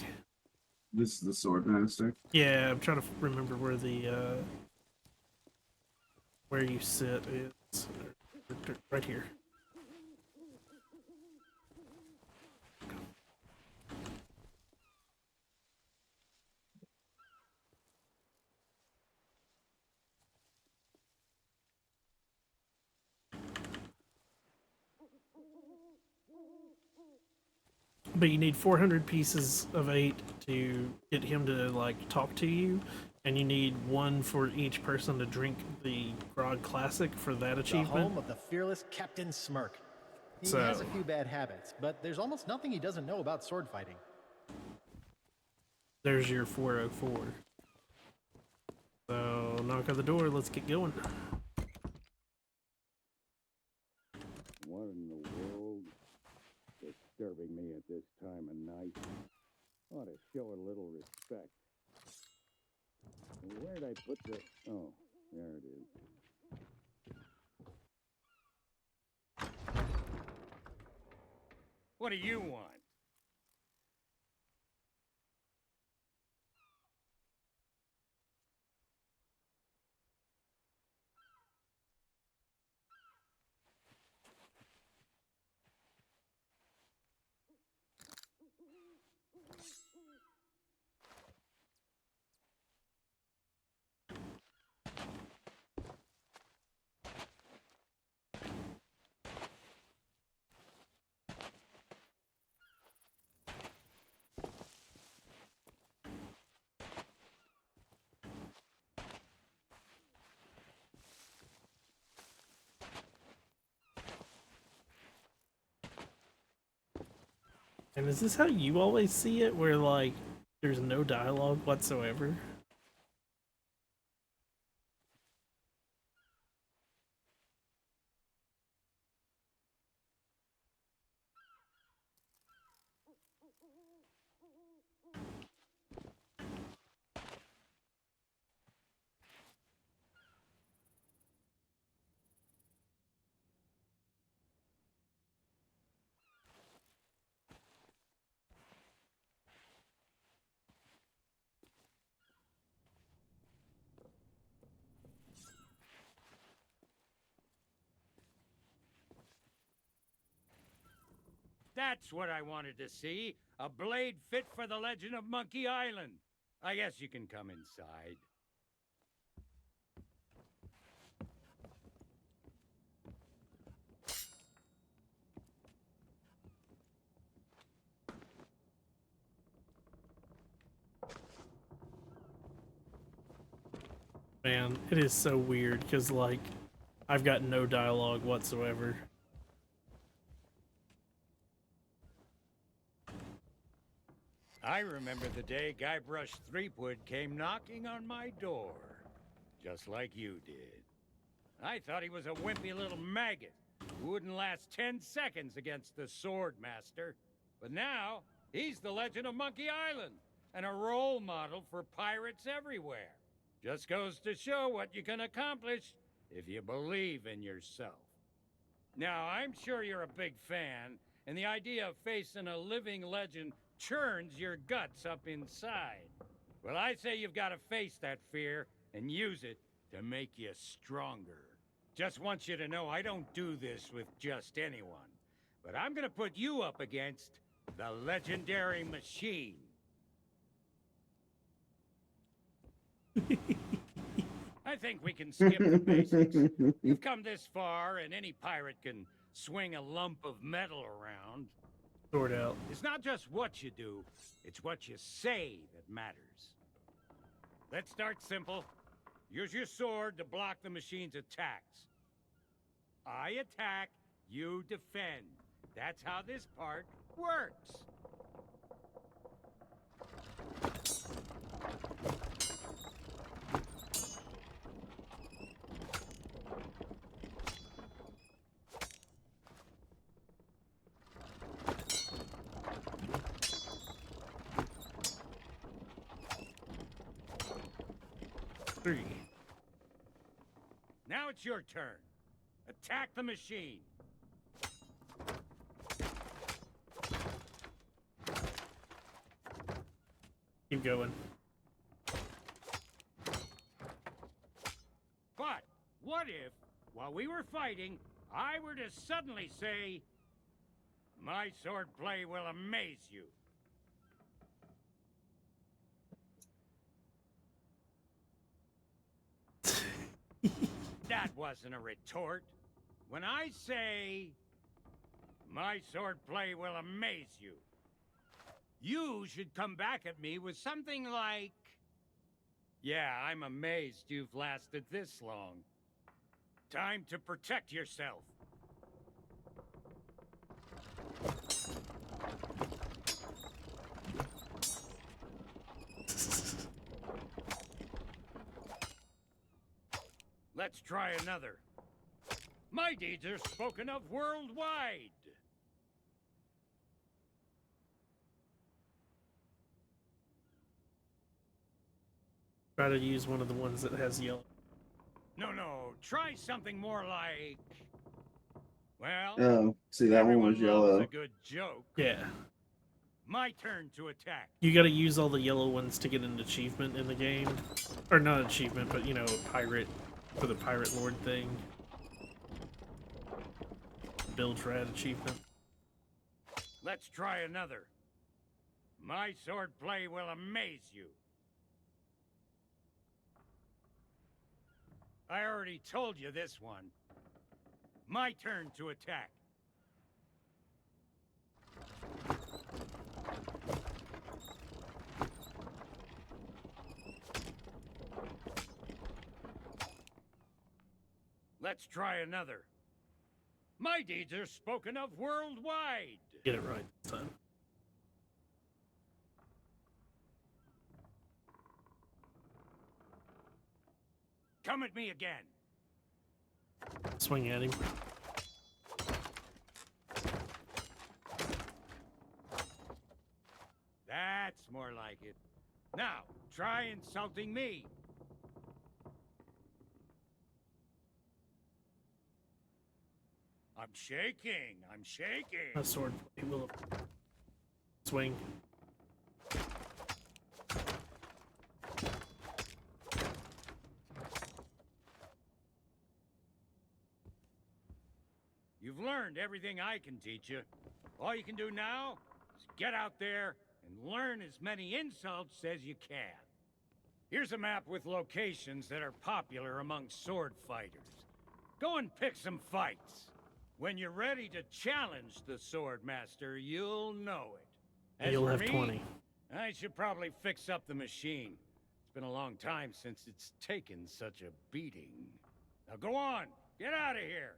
This is the Swordmaster. Yeah, I'm trying to remember where the where you sit is. Right here. But you need 400 pieces of 8 to get him to, like, talk to you, and you need 1 for each person to drink the Grog Classic for that The achievement. home of the fearless Captain Smirk. He has a few bad habits, but there's almost nothing he doesn't know about sword fighting. There's your 404. So, knock on the door, let's get going. What in the world? Disturbing me at this time of night. Ought to show a little respect. Where'd I put the... Oh, there it is. What do you want? And is this how you always see it, where, like, there's no dialogue whatsoever? That's what I wanted to see. A blade fit for the legend of Monkey Island. I guess you can come inside. Man, it is so weird because, like, I've got no dialogue whatsoever. I remember the day Guybrush Threepwood came knocking on my door. Just like you did. I thought he was a wimpy little maggot who wouldn't last 10 seconds against the Sword Master. But now, he's the legend of Monkey Island and a role model for pirates everywhere. Just goes to show what you can accomplish if you believe in yourself. Now, I'm sure you're a big fan, and the idea of facing a living legend churns your guts up inside. Well, I say you've got to face that fear and use it to make you stronger. Just want you to know I don't do this with just anyone, but I'm gonna put you up against the legendary machine. I think we can skip the basics. You've come this far, and any pirate can swing a lump of metal around. Sort out. It's not just what you do, it's what you say that matters. Let's start simple. Use your sword to block the machine's attacks. I attack, you defend. That's how this part works. Three. Now it's your turn. Attack the machine. Keep going. But what if, while we were fighting, I were to suddenly say, "My swordplay will amaze you"? That wasn't a retort. When I say, "My swordplay will amaze you," you should come back at me with something like, "Yeah, I'm amazed you've lasted this long. Time to protect yourself." Let's try another. My deeds are spoken of worldwide. Try to use one of the ones that has yellow. No, try something more like... Well... Oh, see, that one was everyone loves yellow. a good joke. Yeah. My turn to attack. You gotta use all the yellow ones to get an achievement in the game. Or not achievement, but, you know, pirate, for the Pirate Lord thing. Build Trad achievement. Let's try another. My swordplay will amaze you. I already told you this one. My turn to attack. Let's try another. My deeds are spoken of worldwide. Get it right this time. Come at me again. Swing at him. That's more like it. Now, try insulting me. I'm shaking. I'm shaking. A sword will swing. You've learned everything I can teach you. All you can do now is get out there and learn as many insults as you can. Here's a map with locations that are popular among sword fighters. Go and pick some fights. When you're ready to challenge the sword master, you'll know it. As You'll for have me, 20. I should probably fix up the machine. It's been a long time since it's taken such a beating. Now go on, get out of here.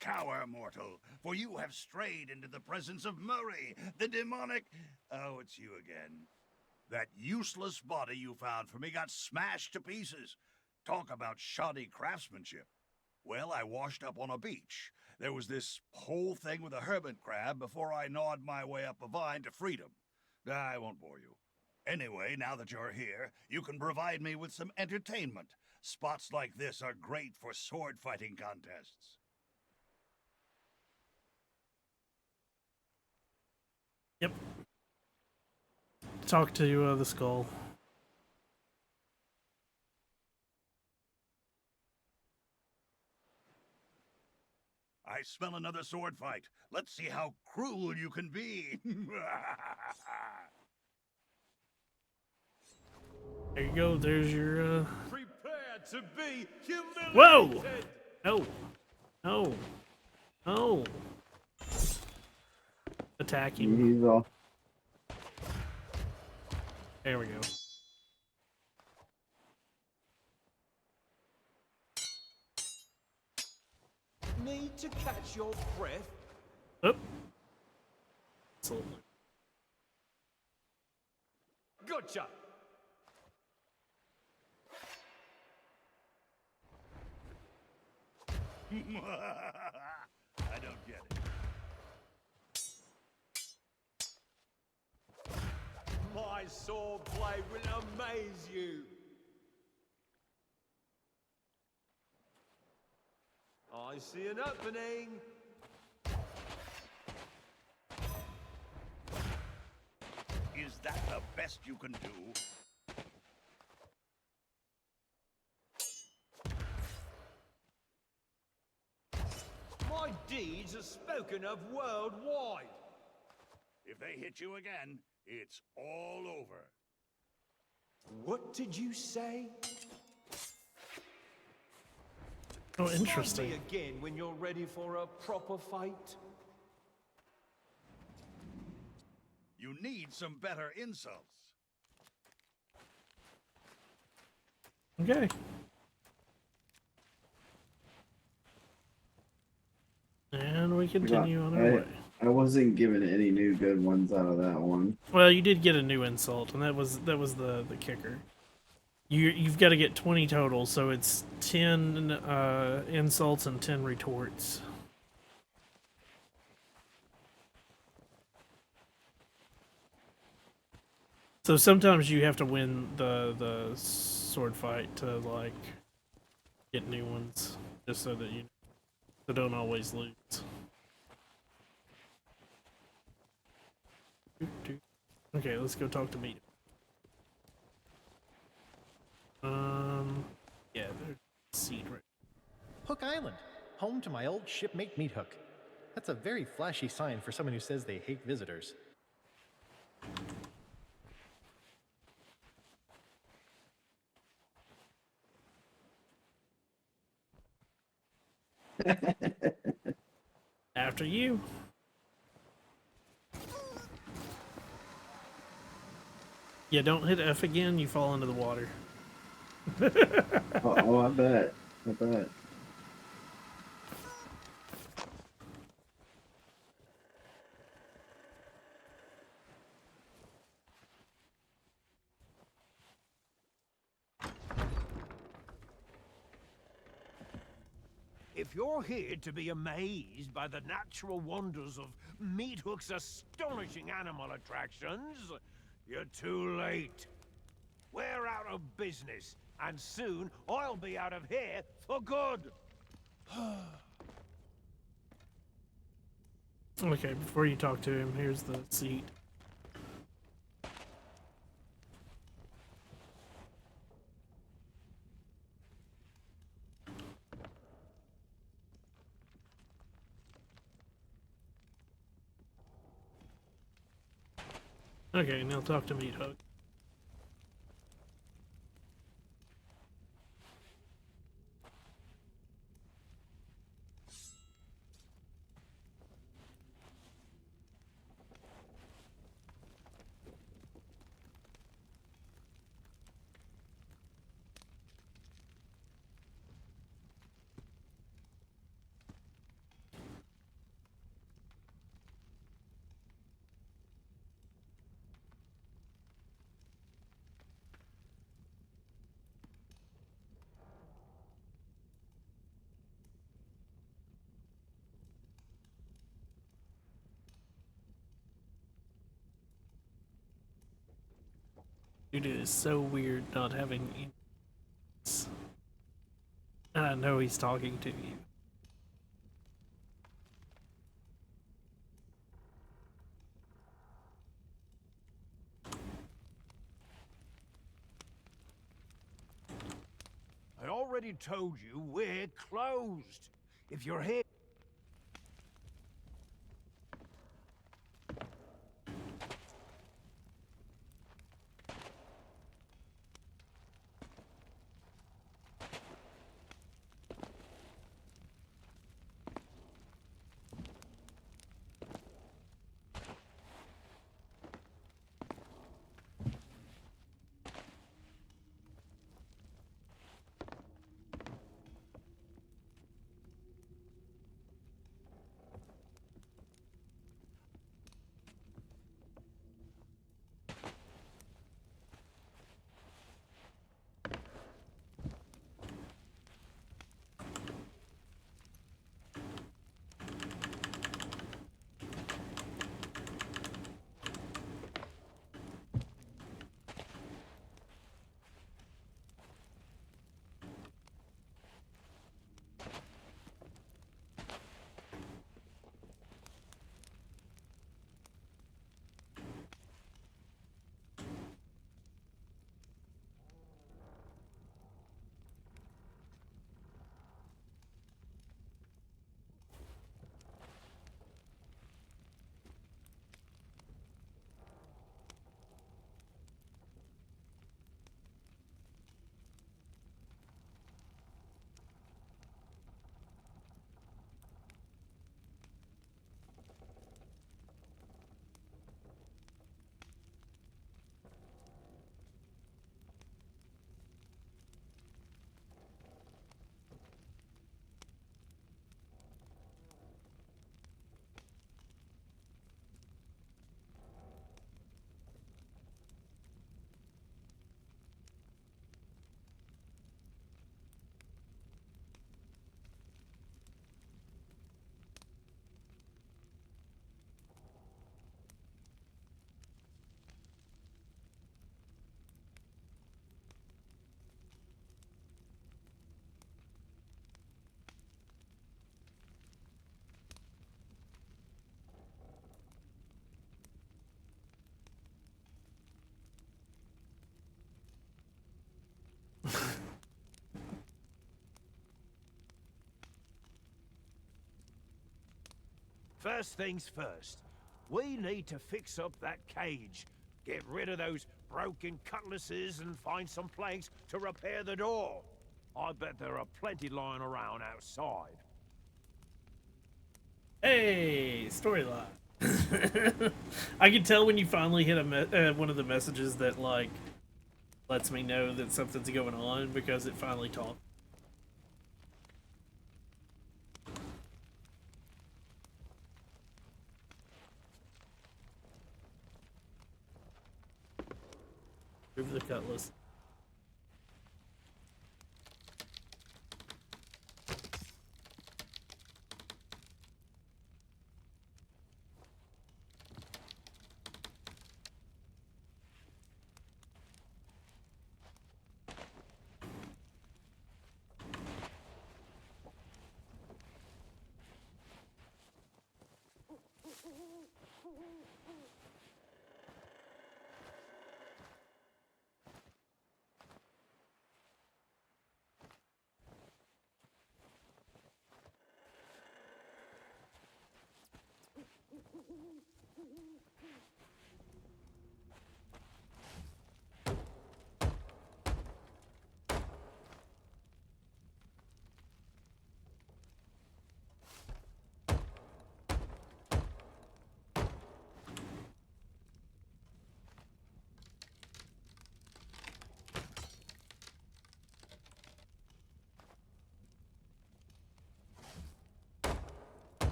Cower, mortal, for you have strayed into the presence of Murray, the demonic... Oh, it's you again. That useless body you found for me got smashed to pieces. Talk about shoddy craftsmanship. Well, I washed up on a beach. There was this whole thing with a hermit crab before I gnawed my way up a vine to freedom. I won't bore you. Anyway, now that you're here, you can provide me with some entertainment. Spots like this are great for sword fighting contests. Yep. Talk to the skull. I smell another sword fight. Let's see how cruel you can be. There you go. There's your. Prepare to be humiliated. Whoa! No. No. No. Attack him. He's off. There we go. Need to catch your breath. Oop. Absolutely. Gotcha. I don't get it. My sword blade will amaze you. I see an opening. Is that the best you can do? My deeds are spoken of worldwide. If they hit you again, it's all over. What did you say? Oh, interesting. Find me again when you're ready for a proper fight. You need some better insults. Okay. And we continue on our way. I wasn't given any new good ones out of that one. Well, you did get a new insult, and that was the kicker. You've got to get 20 total, so it's 10 insults and 10 retorts. So sometimes you have to win the sword fight to like get new ones, just so that you don't always lose. Okay, let's go talk to Meat. Yeah, there's a seed right. Hook Island, home to my old shipmate Meat Hook. That's a very flashy sign for someone who says they hate visitors. After you. Yeah, don't hit F again, you fall into the water. Oh, I bet. I bet. If you're here to be amazed by the natural wonders of Meat Hook's astonishing animal attractions, you're too late. We're out of business, and soon I'll be out of here for good. Okay, before you talk to him, here's the seat. Okay, now talk to Meat Hook. Dude, it is so weird not having. And I know he's talking to you. I already told you we're closed. If you're here... First things first, we need to fix up that cage. Get rid of those broken cutlasses and find some planks to repair the door. I bet there are plenty lying around outside. Hey, storyline. I can tell when you finally hit one of the messages that like lets me know that something's going on because it finally talked. Move the cutlass.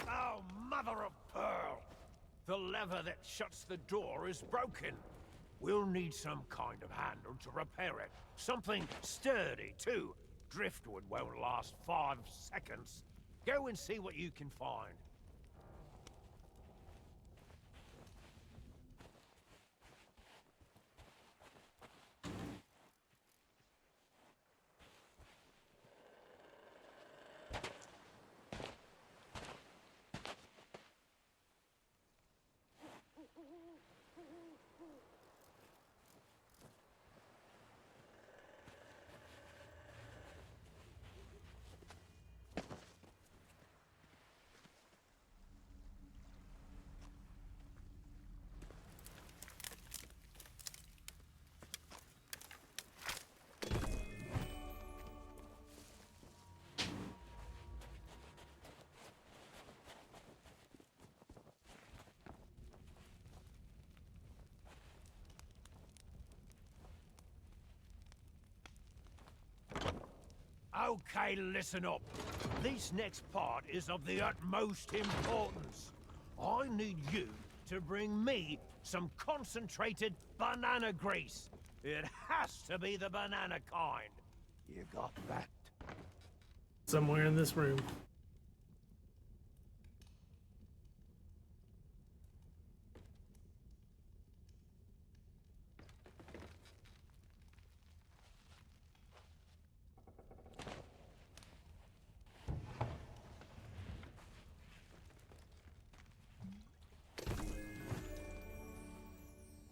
Oh, mother of pearl! The lever that shuts the door is broken. We'll need some kind of handle to repair it. Something sturdy, too. Driftwood won't last 5 seconds. Go and see what you can find. Okay, listen up. This next part is of the utmost importance. I need you to bring me some concentrated banana grease. It has to be the banana kind. You got that? Somewhere in this room.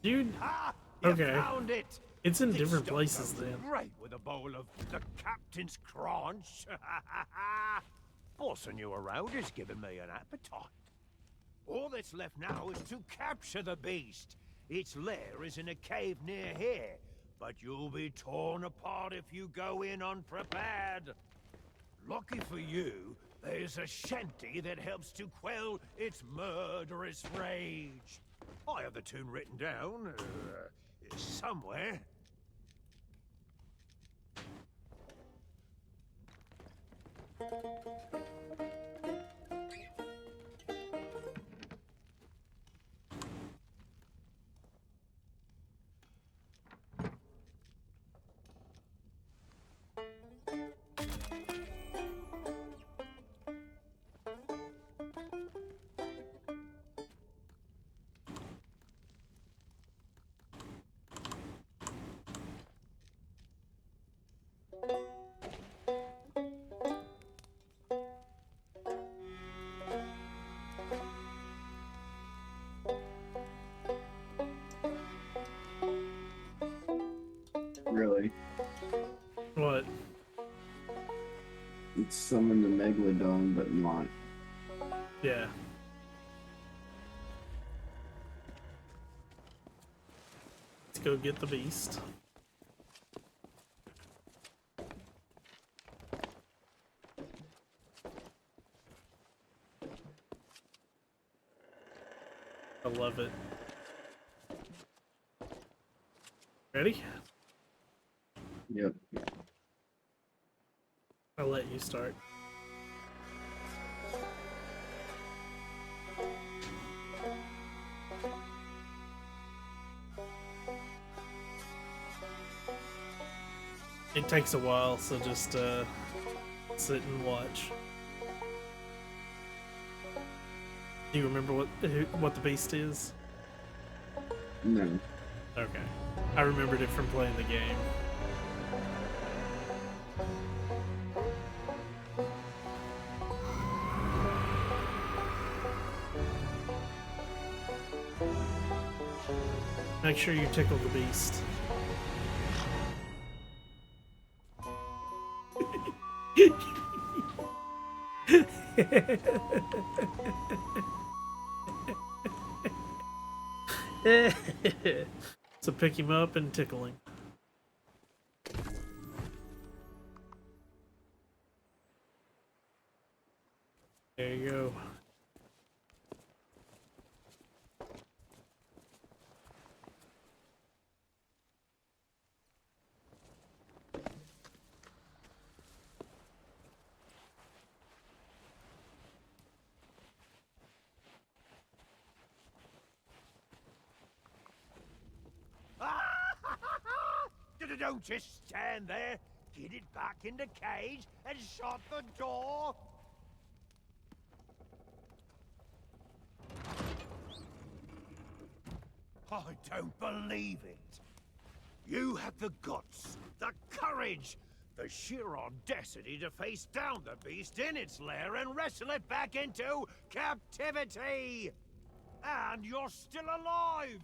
Dude, You okay. found it. It's in This different stuff places goes then. Great with a bowl of the captain's crunch. Bossing you around is giving me an appetite. All that's left now is to capture the beast. Its lair is in a cave near here, but you'll be torn apart if you go in unprepared. Lucky for you, there's a shanty that helps to quell its murderous rage. I have the tune written down somewhere. Really? What? It's summon the Megalodon, but not. Yeah. Let's go get the beast. I love it. Ready? Yep. I'll let you start. It takes a while, so just sit and watch. Do you remember what the beast is? No. Okay. I remembered it from playing the game. Make sure you tickle the beast. So pick him up and tickle him. There you go. Don't just stand there. Get it back in the cage and shut the door. I don't believe it. You had the guts, the courage, the sheer audacity to face down the beast in its lair and wrestle it back into captivity. And you're still alive.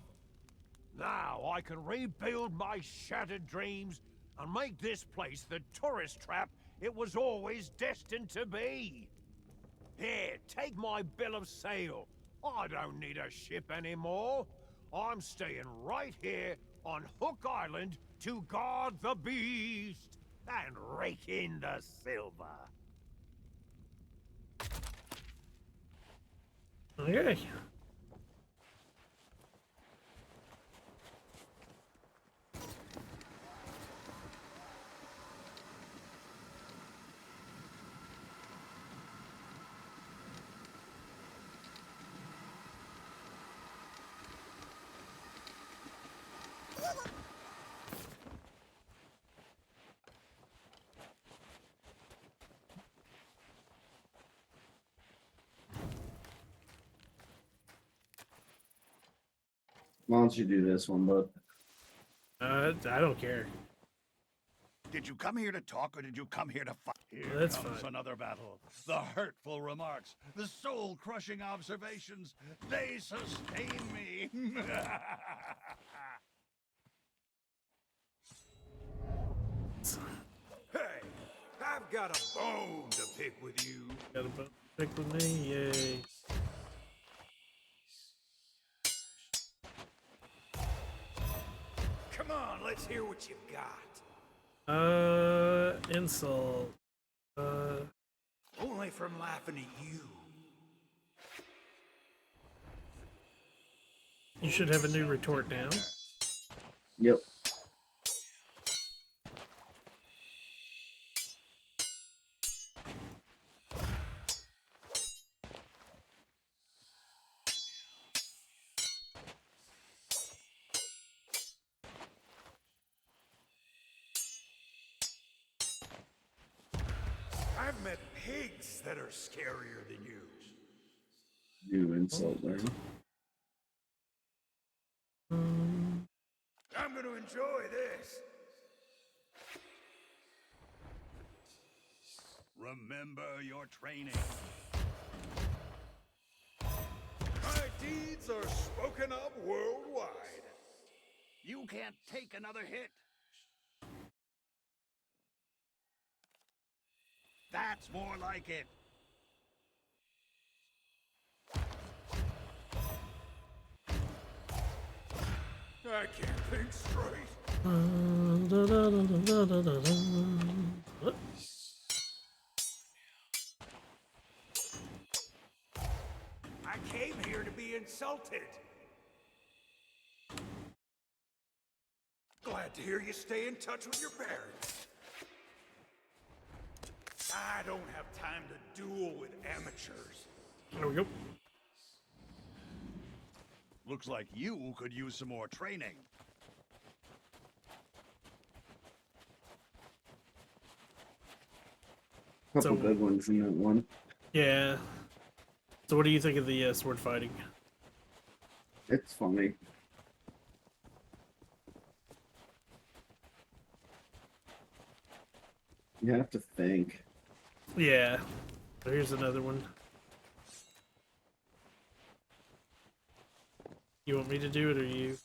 Now I can rebuild my shattered dreams and make this place the tourist trap it was always destined to be. Here, take my bill of sale. I don't need a ship anymore. I'm staying right here on Hook Island to guard the beast and rake in the silver. Okay. Why don't you do this one, bud? I don't care. Did you come here to talk or did you come here to fight? Here That's comes fine. another battle. The hurtful remarks, the soul-crushing observations, they sustain me. Hey, I've got a bone to pick with you. Got a bone to pick with me? Yay. Come on, let's hear what you've got. Insult. Only from laughing at you. You should have a new retort now. Yep. I've met pigs that are scarier than you. New insult learn. I'm gonna enjoy this. Remember your training. My deeds are spoken of worldwide. You can't take another hit. That's more like it. I can't think straight. What? I came here to be insulted. Glad to hear you stay in touch with your parents. I don't have time to duel with amateurs. There we go. Looks like you could use some more training. Couple So- good ones in that one. Yeah. So what do you think of the sword fighting? It's funny. You have to think. Yeah. So here's another one. You want me to do it or you?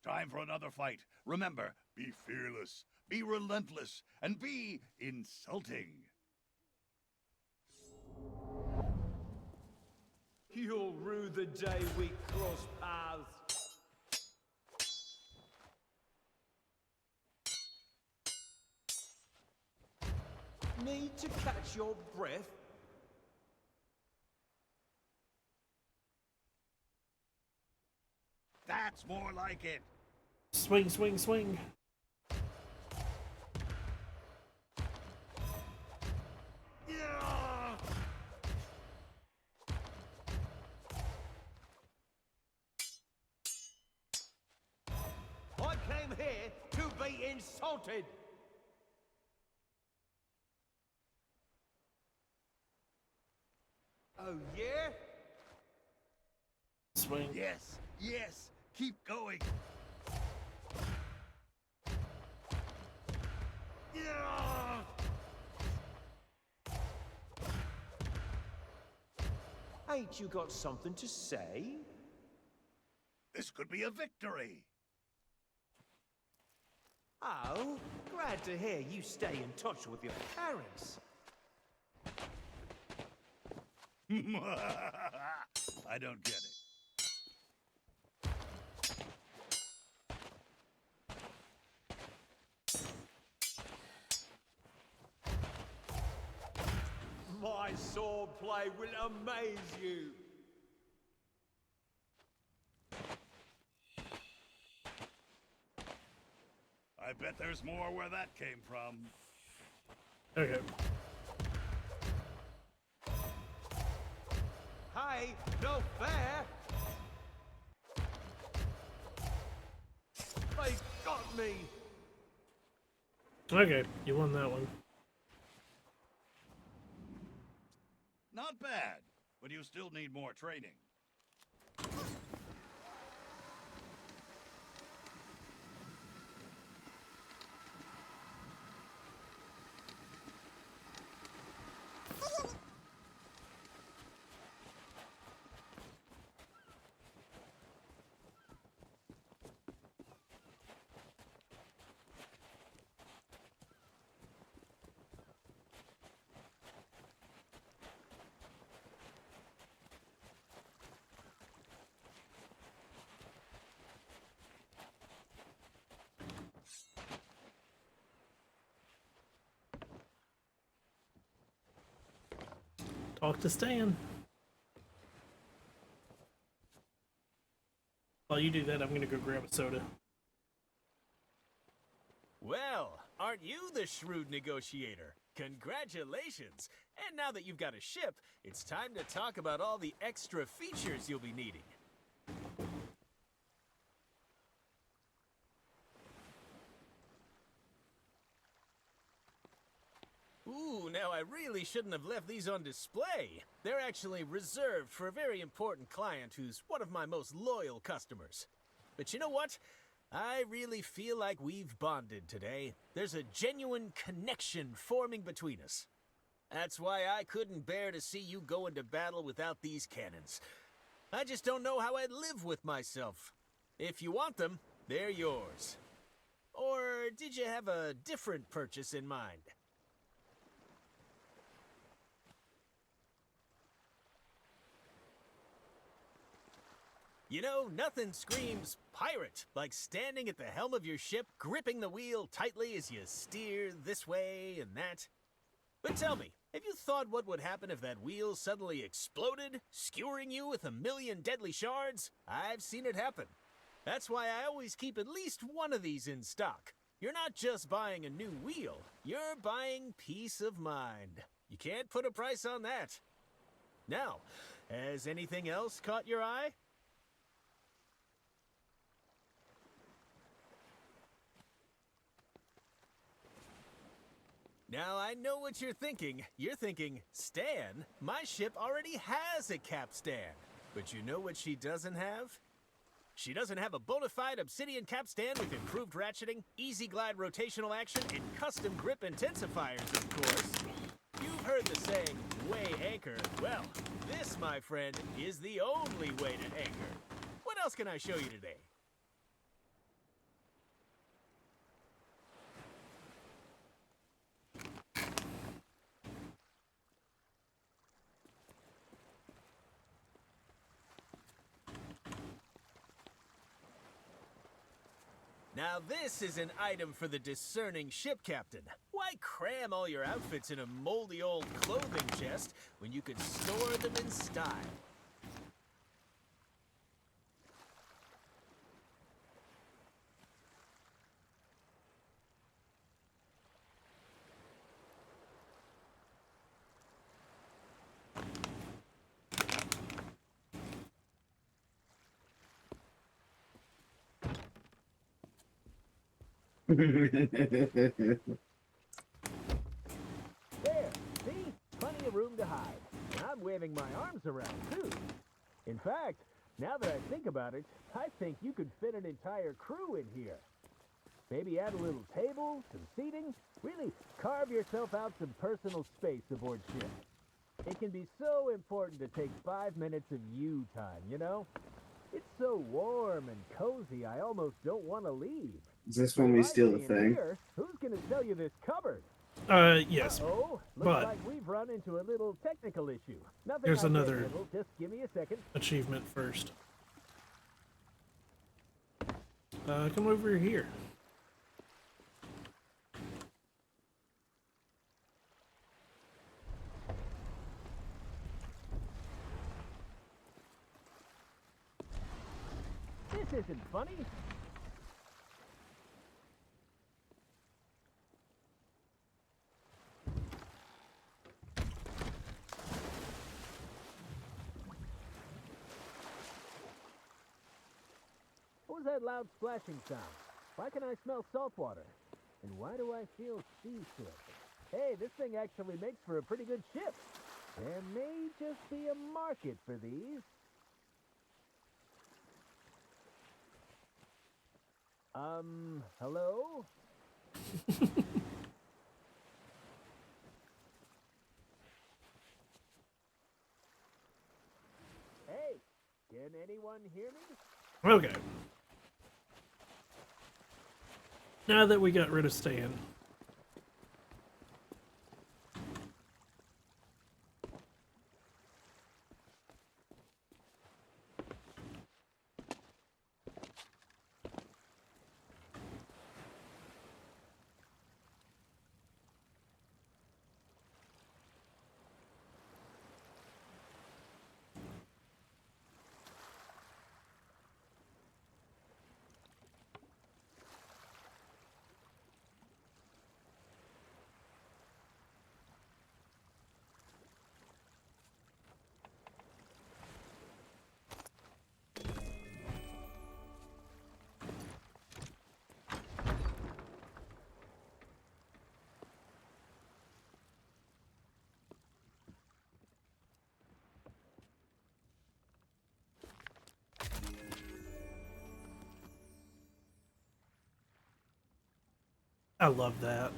Time for another fight. Remember, be fearless. Be relentless and be insulting. You'll rue the day we cross paths. Need to catch your breath? That's more like it. Swing, swing, swing. I came here to be insulted. Oh, yeah? Swing. Yes, yes. Keep going. Ain't you got something to say? This could be a victory. Oh, glad to hear you stay in touch with your parents. I don't get it. My swordplay will amaze you. I bet there's more where that came from. Okay. Hey, no fair. They got me. Okay, you won that one. Not bad, but you still need more training. Talk to Stan. While you do that, I'm gonna go grab a soda. Well, aren't you the shrewd negotiator? Congratulations! And now that you've got a ship, it's time to talk about all the extra features you'll be needing. Ooh, now I really shouldn't have left these on display. They're actually reserved for a very important client who's one of my most loyal customers. But you know what? I really feel like we've bonded today. There's a genuine connection forming between us. That's why I couldn't bear to see you go into battle without these cannons. I just don't know how I'd live with myself. If you want them, they're yours. Or did you have a different purchase in mind? You know, nothing screams pirate like standing at the helm of your ship, gripping the wheel tightly as you steer this way and that. But tell me, have you thought what would happen if that wheel suddenly exploded, skewering you with 1,000,000 deadly shards? I've seen it happen. That's why I always keep at least one of these in stock. You're not just buying a new wheel, you're buying peace of mind. You can't put a price on that. Now, has anything else caught your eye? Now, I know what you're thinking. You're thinking, Stan, my ship already has a capstan. But you know what she doesn't have? She doesn't have a bona fide obsidian capstan with improved ratcheting, easy glide rotational action, and custom grip intensifiers, of course. You've heard the saying, weigh anchor. Well, this, my friend, is the only way to anchor. What else can I show you today? Now this is an item for the discerning ship captain. Why cram all your outfits in a moldy old clothing chest when you could store them in style? There, see? Plenty of room to hide. And I'm waving my arms around, too. In fact, now that I think about it, I think you could fit an entire crew in here. Maybe add a little table, some seating. Really carve yourself out some personal space aboard ship. It can be so important to take 5 minutes of you time, you know? It's so warm and cozy, I almost don't want to leave. Is this when we steal the thing? Here, who's gonna sell you this cupboard? Yes. Uh-oh, looks But like we've run into a little technical issue. Nothing there's another identical, just give me a second. achievement first. Come over here. This isn't funny. What was that loud splashing sound? Why can I smell salt water? And why do I feel seasick? Hey, this thing actually makes for a pretty good ship. There may just be a market for these. Hello? Hey, can anyone hear me? Okay. Now that we got rid of Stan. I love that.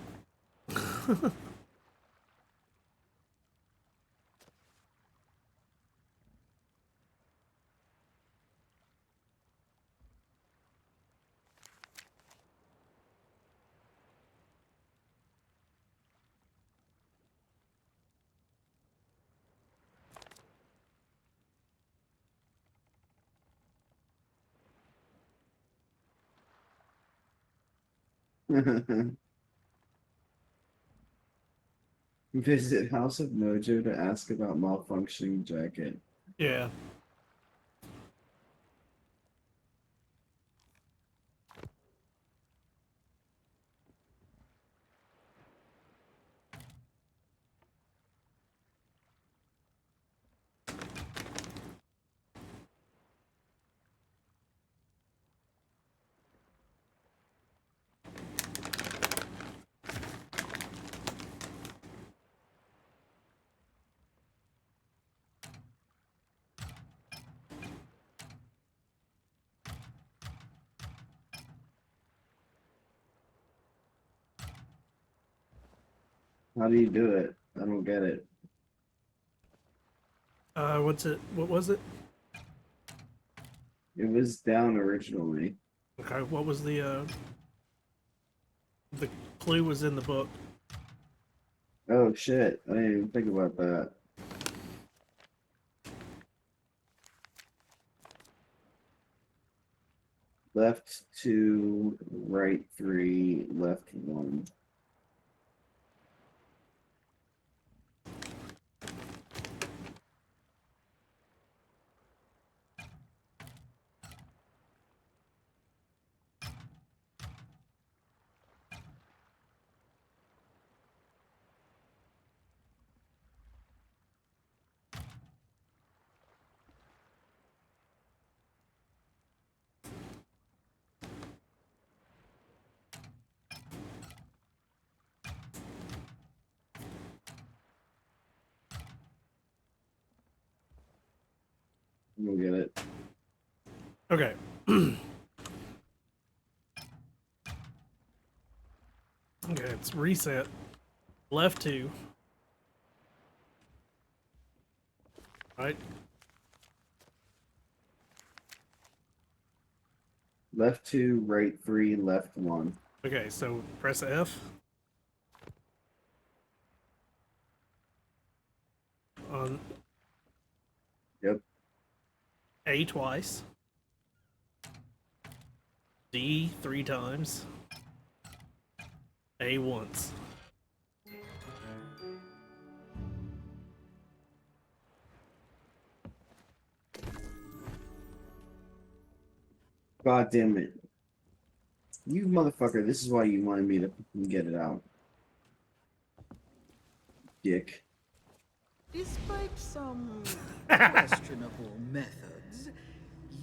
Visit House of Mojo to ask about malfunctioning jacket. Yeah. How do you do it? I don't get it. What's it? What was it? It was down originally. Okay, what was the clue was in the book. Oh shit, I didn't even think about that. Left 2, right 3, left 1. We'll get it. Okay. Okay, it's reset. Left 2. Right. Left 2, right 3, left 1. Okay, so press F. On Yep. A twice. D 3 times. A once. God damn it. You motherfucker, this is why you wanted me to get it out. Dick. Despite some questionable methods,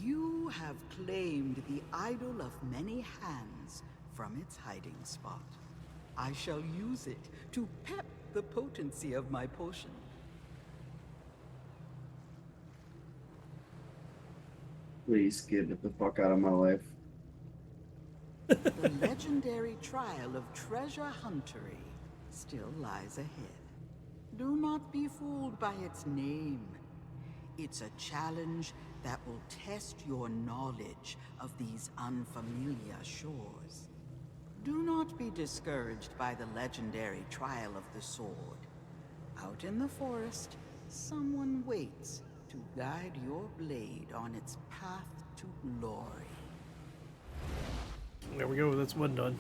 you have claimed the idol of many hands from its hiding spot. I shall use it to pep the potency of my potion. Please get the fuck out of my life. The legendary trial of treasure huntery still lies ahead. Do not be fooled by its name. It's a challenge that will test your knowledge of these unfamiliar shores. Do not be discouraged by the legendary trial of the sword. Out in the forest, someone waits to guide your blade on its path to glory. There we go, that's one done.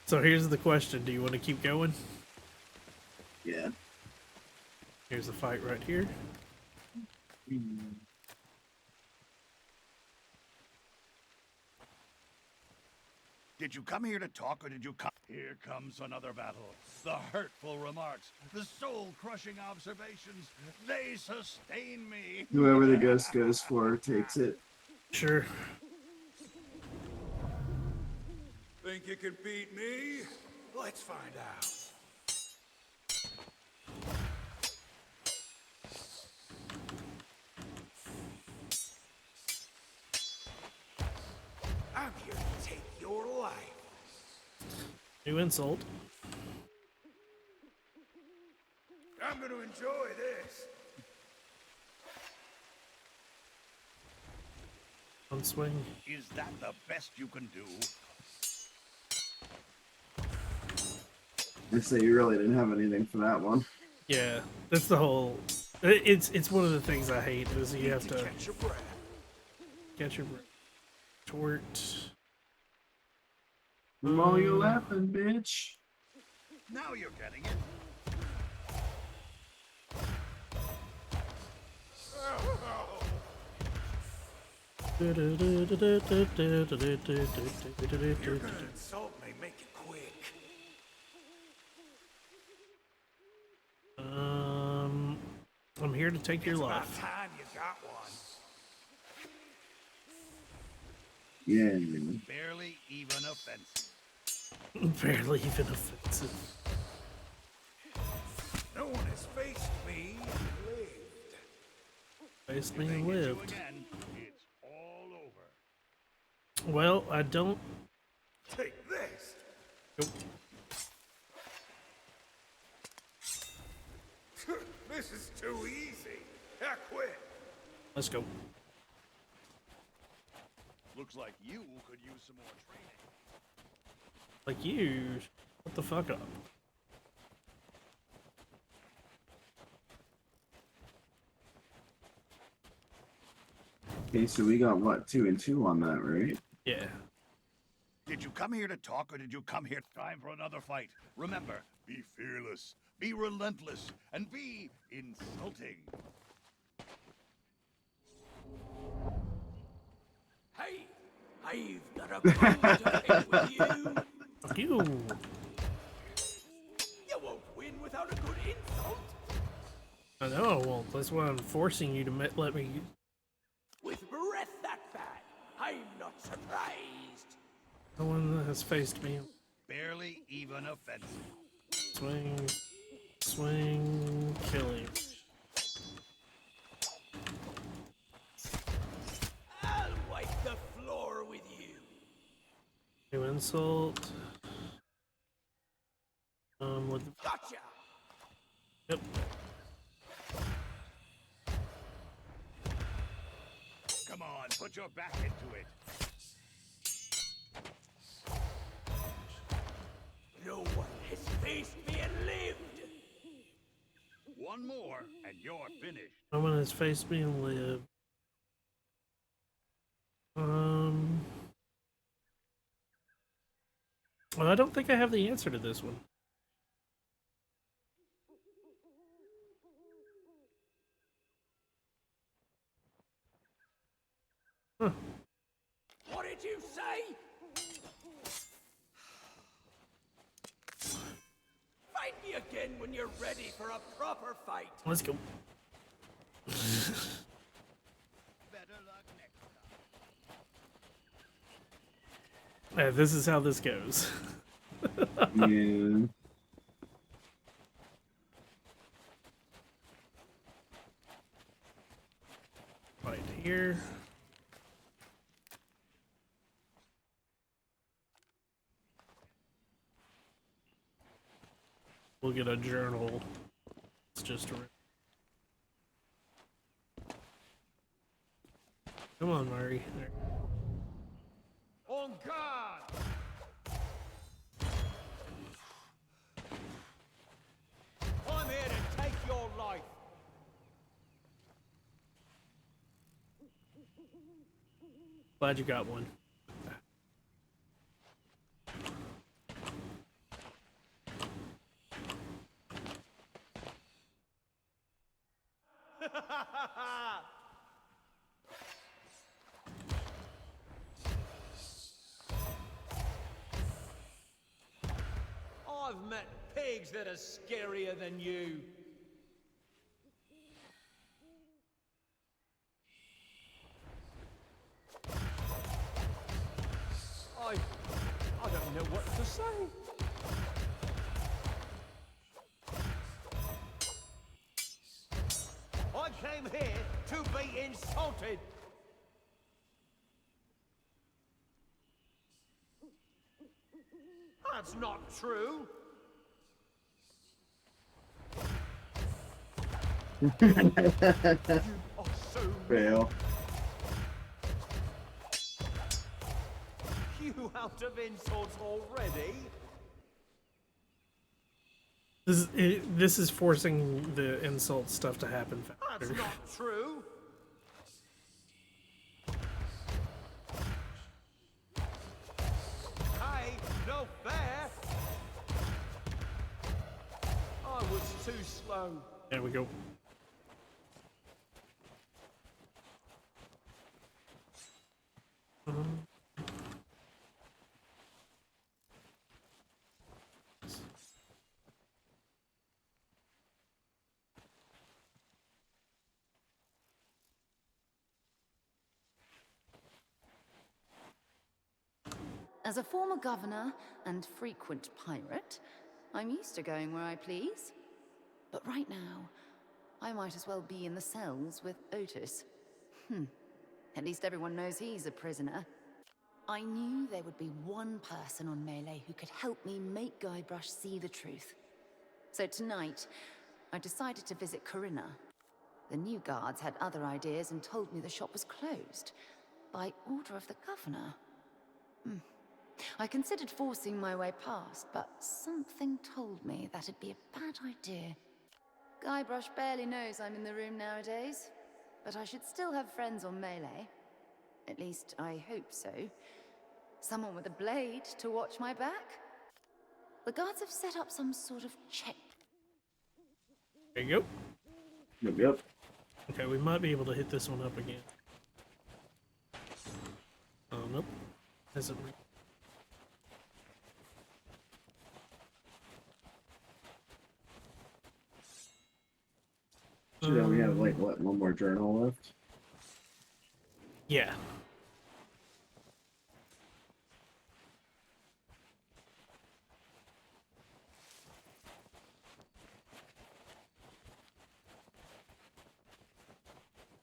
So here's the question, do you want to keep going? Yeah. Here's a fight right here. Did you come here to talk, or did you come? Here comes another battle. The hurtful remarks, the soul-crushing observations, they sustain me. Whoever the ghost goes for takes it. Sure. Think you can beat me? Let's find out. I'm here to take your life. New insult. I'm gonna enjoy this. On swing. Is that the best you can do? I say you really didn't have anything for that one. Yeah, that's the whole. It's one of the things I hate is you have to catch your breath. Catch your breath. Tort. Why are you laughing, bitch? Now you're getting it. You're gonna insult me, make it quick. I'm here to take your It's life. about time you got one. Yeah. Barely even offensive. Barely even offensive. No one has faced me and lived. Faced me and lived. Again, it's all over. Well, I don't. Take this. Nope. This is too easy. Let's go. Looks like you could use some more training. Like you, what the fuck up? Okay, so we got what, 2 and 2 on that, right? Yeah. Did you come here to talk, or did you come here time for another fight? Remember, be fearless, be relentless, and be insulting. Hey, I've got a bone to pick with you. Fuck you. You won't win without a good insult. I know I won't. That's why I'm forcing you to let me. With breath that bad, I'm not surprised. No one has faced me. Barely even offensive. Swing, swing, killing. I'll wipe the floor with you. New insult. With the... Gotcha. Yep. Come on, put your back into it. No one has faced me and lived. One more, and you're finished. No one has faced me and lived. Well, I don't think I have the answer to this one. Huh. What did you say? Fight me again when you're ready for a proper fight. Let's go. Better luck next time. Yeah, this is how this goes. Yeah. Right here. We'll get a journal. It's just a... Come on, Murray. There. On guard! I'm here to take your life. Glad you got one. I've met pigs that are scarier than you. I don't know what to say. I came here to be insulted. That's not true. You assume Fail. you out of insults already? This is forcing the insult stuff to happen faster. That's not true. Hey, no fair. I was too slow. There we go. As a former governor and frequent pirate, I'm used to going where I please. But right now, I might as well be in the cells with Otis. At least everyone knows he's a prisoner. I knew there would be one person on Melee who could help me make Guybrush see the truth. So tonight, I decided to visit Corinna. The new guards had other ideas and told me the shop was closed. By order of the governor. I considered forcing my way past, but something told me that'd be a bad idea. Guybrush barely knows I'm in the room nowadays, but I should still have friends on Melee. At least, I hope so. Someone with a blade to watch my back? The guards have set up some sort of check. There you go. Yep. Okay, we might be able to hit this one up again. Oh, nope. Hasn't. So we only have, like, what, one more journal left? Yeah.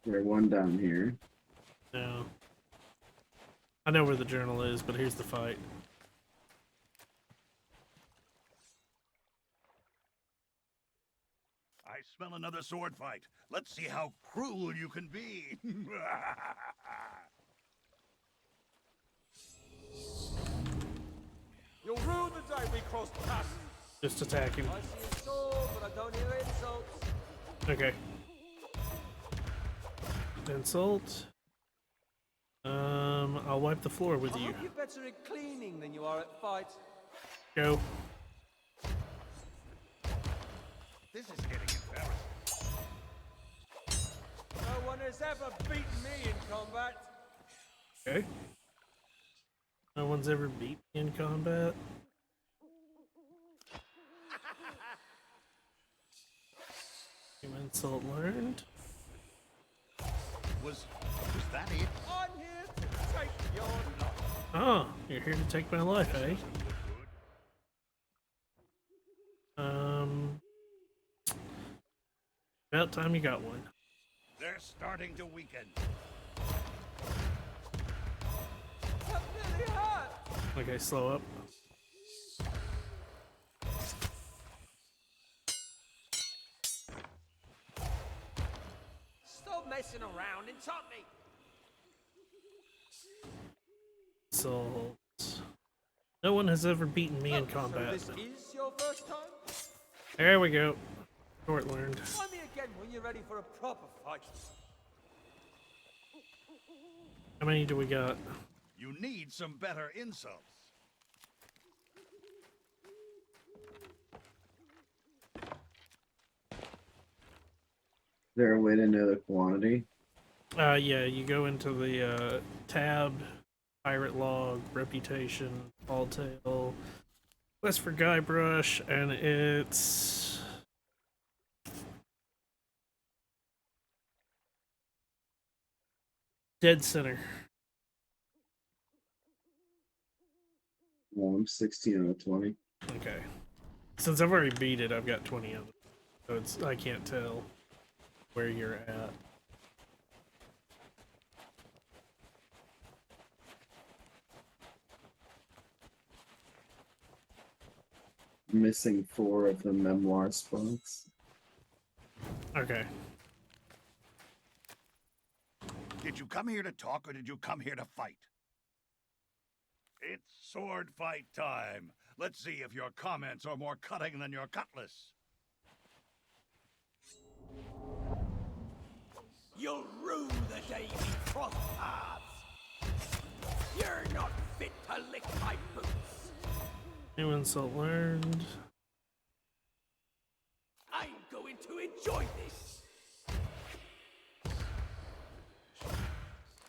There's one down here. No. I know where the journal is, but here's the fight. I smell another sword fight. Let's see how cruel you can be. You'll rue the day we crossed paths. Just attack him. I see a sword, but I don't hear insults. Okay. Insult. I'll wipe the floor with I you. hope you're better at cleaning than you are at fights. Go. This is getting embarrassing. No one has ever beaten me in combat. Okay. No one's ever beat me in combat. Insult learned. Was that it? I'm here to take your life. Oh, you're here to take my life, eh? About time you got one. They're starting to weaken. That really hurt. Okay, slow up. Stop messing around and top me. Insult. No one has ever beaten me in combat. So this is your first time? There we go. Short learned. Try me again when you're ready for a proper fight. How many do we got? You need some better insults. Is there a way to know the quantity? Yeah, you go into the tab, pirate log, reputation, all tale, quest for Guybrush, and it's dead center. Well, I'm 16 out of 20. Okay. Since I've already beat it, I've got 20 of it, so it's I can't tell where you're at. Missing 4 of the memoir spots. Okay. Did you come here to talk or did you come here to fight? It's sword fight time. Let's see if your comments are more cutting than your cutlass. You'll rue the day we cross paths. You're not fit to lick my boots. New insult learned. I'm going to enjoy this.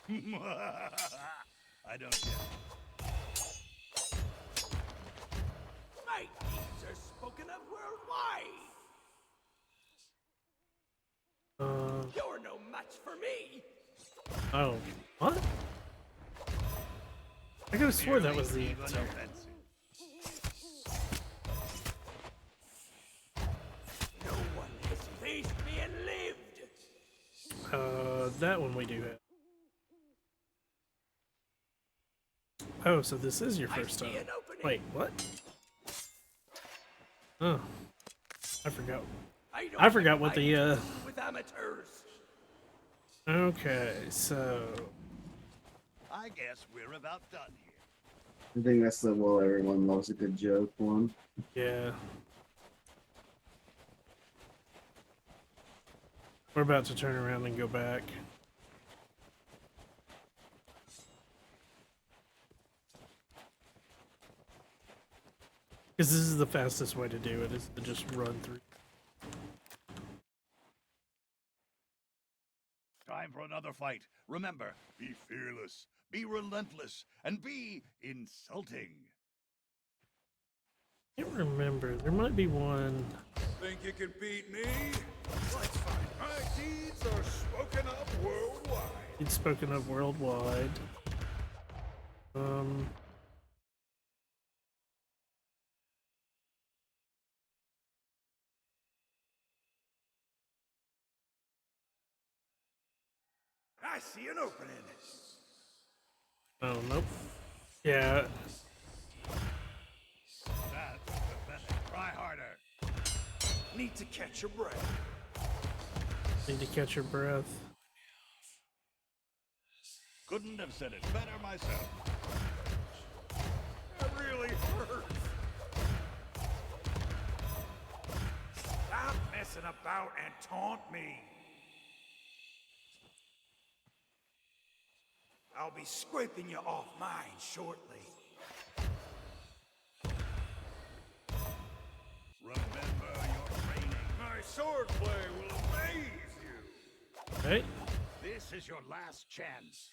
I don't get it. My deeds are spoken of worldwide. You're no match for me. Oh, what? I could have swore that was the answer. No one has faced me and lived. That one we do have. Oh, so this is your first time. Wait, what? Oh, I forgot. I forgot what I the deal with amateurs. Okay, so I guess we're about done here. I think that's the well, everyone loves a good joke one. yeah. We're about to turn around and go back. Because this is the fastest way to do it, is to just run through. Time for another fight. Remember, be fearless, be relentless, and be insulting. I can't remember. There might be one. Think you can beat me? Let's fight. My deeds are spoken of worldwide. It's spoken of worldwide. I see an opening. Oh, nope. Yeah. That's pathetic. Try harder. Need to catch your breath. Need to catch your breath. Couldn't have said it better myself. That really hurts. Stop messing about and taunt me. I'll be scraping you off mine shortly. Remember your training. My swordplay will amaze you. Hey. This is your last chance.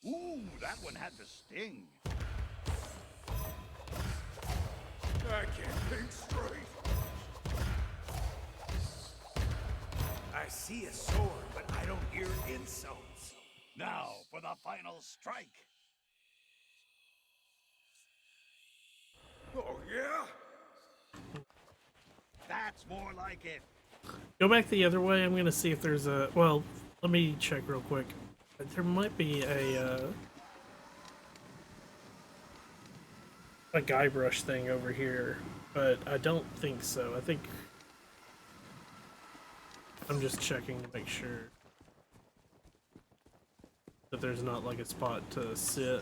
Ooh, that one had the sting. I can't think straight. I see a sword, but I don't hear insults. Now for the final strike. Oh, yeah? That's more like it. Go back the other way. I'm gonna see if there's a. Well, let me check real quick. There might be a Guybrush thing over here, but I don't think so. I think I'm just checking to make sure that there's not like a spot to sit.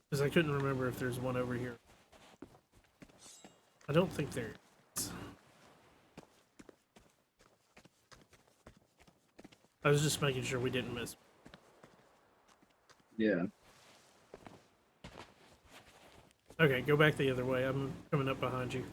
Because I couldn't remember if there's one over here. I don't think there is. I was just making sure we didn't miss. Yeah. Okay, go back the other way. I'm coming up behind you.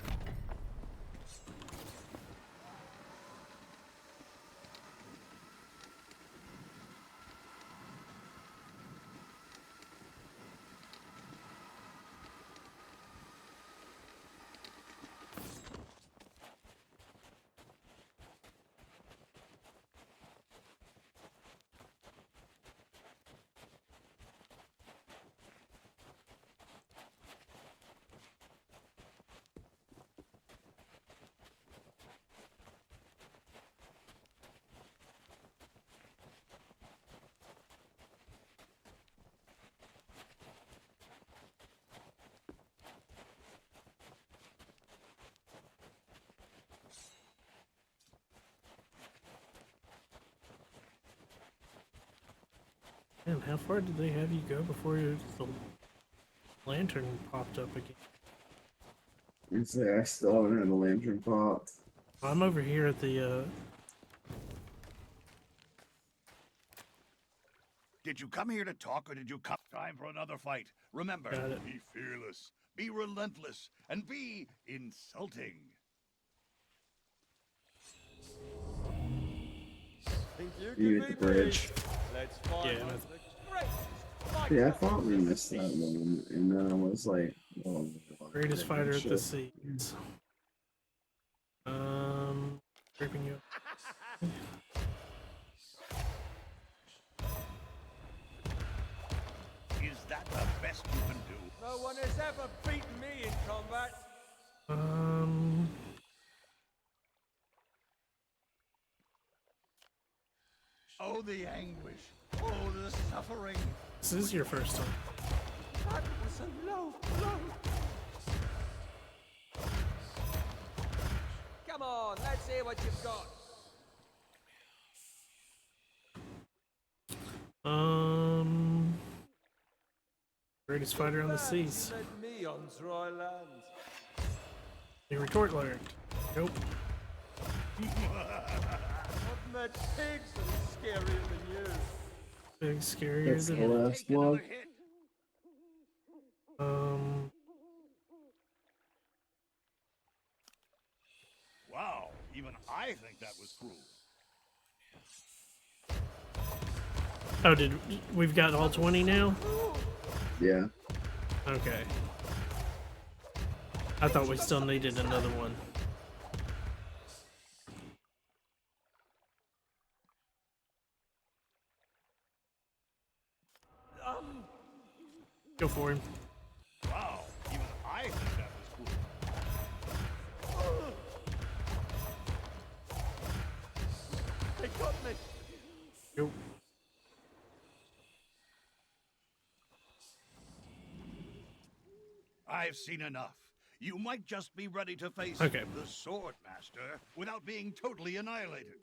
Man, how far did they have you go before the lantern popped up again? It's there. I still haven't had a lantern pop. I'm over here at the, Did you come here to talk or did you come? Time for another fight. Remember, be fearless, be relentless, and be insulting. Think you You can at the beat me? bridge. Let's find Yeah, one of the greatest Yeah, I thought we missed that one, and then I was like, oh, greatest fighter at the shit. seas. Creeping you up. best you can do. No one has ever beaten me in combat. Oh, the anguish. Oh, the suffering. This is your first time. That was a low blow. Come on, let's hear what you've got. Greatest fighter on the seas. Led me on dry land. The retort learned. Nope. I've met pigs that are scarier than you. Big scarier That's the than last one. Wow, even I think that was cruel. Oh, we've got all 20 now? Yeah. Okay. I thought we still needed another one. Go for him. Wow, even I think that was cool. They got me. Go. I've seen enough. You might just be ready to face the Sword Master without being totally annihilated.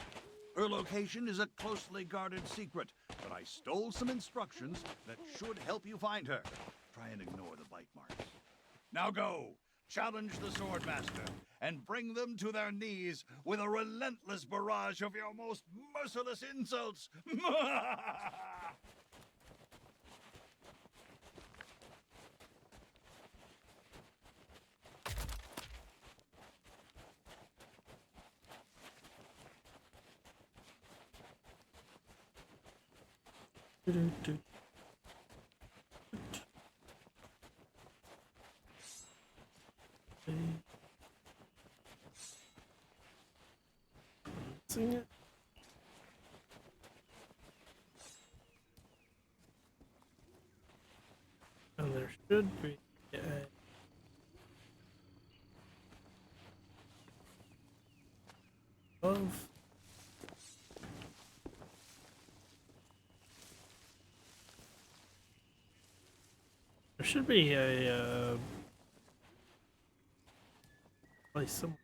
Her location is a closely guarded secret, but I stole some instructions that should help you find her. Try and ignore the bite marks. Now go, challenge the Sword Master, and bring them to their knees with a relentless barrage of your most merciless insults. Sing it. And there should be a of there should be a place somewhere.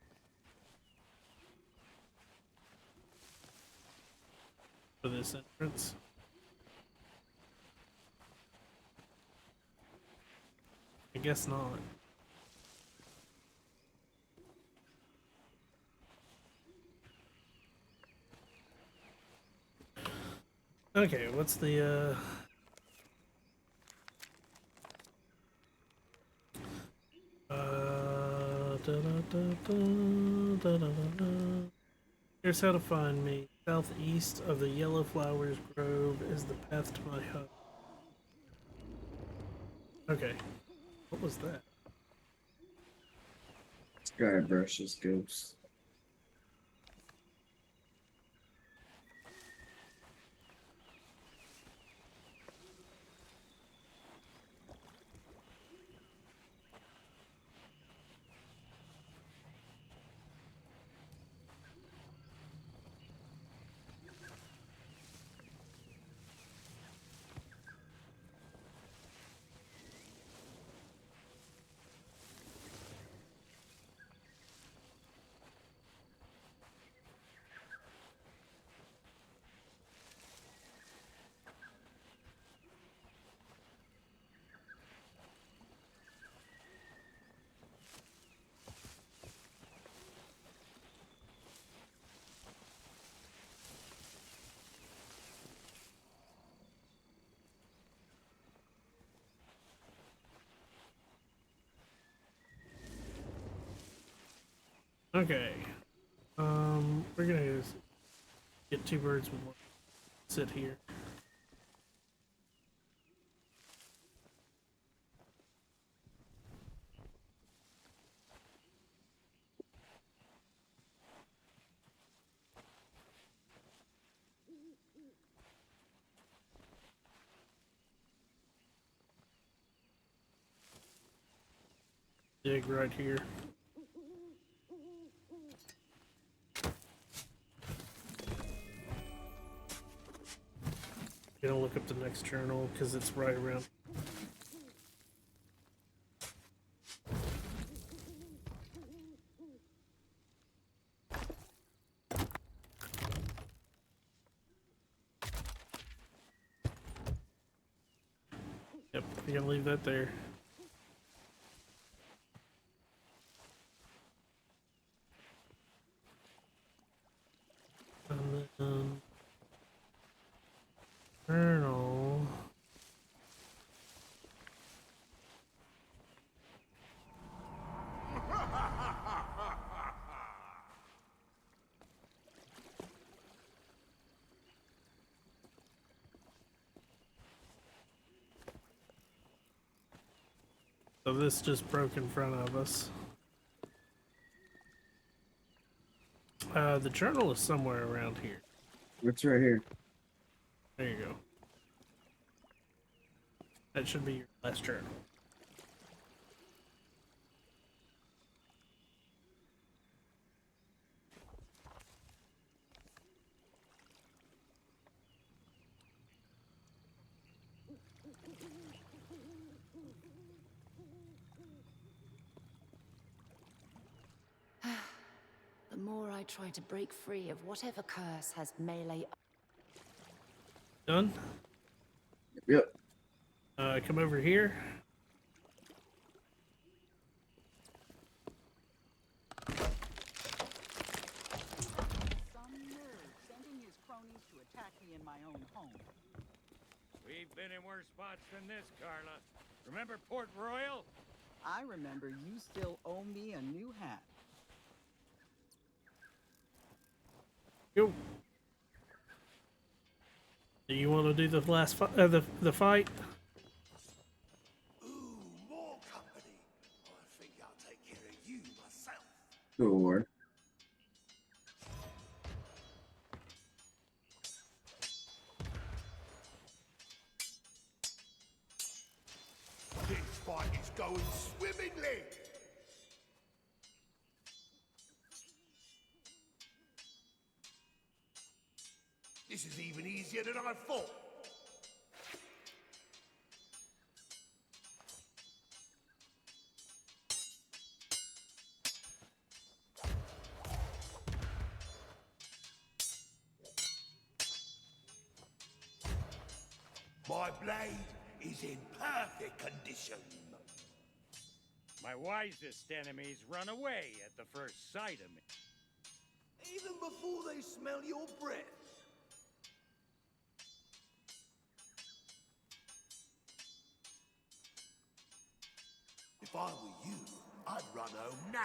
For this entrance. I guess not. Okay, what's the Here's how to find me. Southeast of the Yellow Flowers Grove is the path to my hut. Okay. What was that? Skybrush's ghost. Okay. We're gonna get two birds with one. Sit here. dig right here. Gonna look up the next journal because it's right around. Yep, we're gonna leave that there. And then journal. So this just broke in front of us. The journal is somewhere around here. It's right here. There you go. That should be your last journal. The more I try to break free of whatever curse has melee. Done? Yep. Come over here. Some nerve sending his cronies to attack me in my own home. We've been in worse spots than this, Carla. Remember Port Royal? I remember you still owe me a new hat. Yo. Do you want to do the last the fight? Ooh, more company. I think I'll take care of you myself. Sure. This fight is going swimmingly. This is even easier than I thought. My blade is in perfect condition. My wisest enemies run away at the first sight of me. Even before they smell your breath. If I were you, I'd run home now.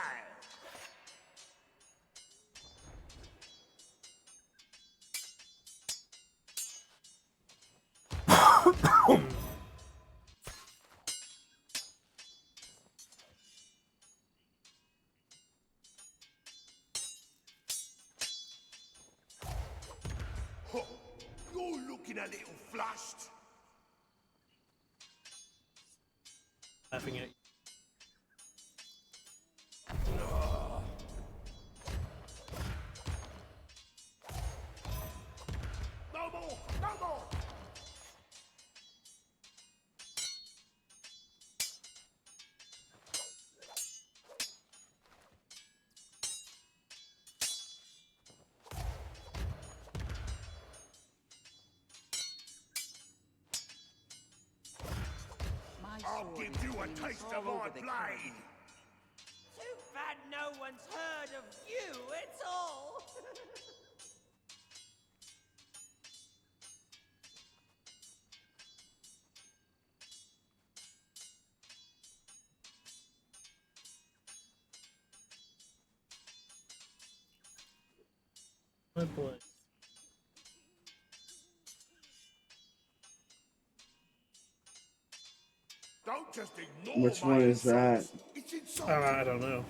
Huh, you're looking a little flushed. Laughing at you. No more! No more! I'll give you a taste of my blade. Too bad no one's heard of you, it's all. My boy. Don't just ignore Which my one is that? insults. It's insulting. I don't know.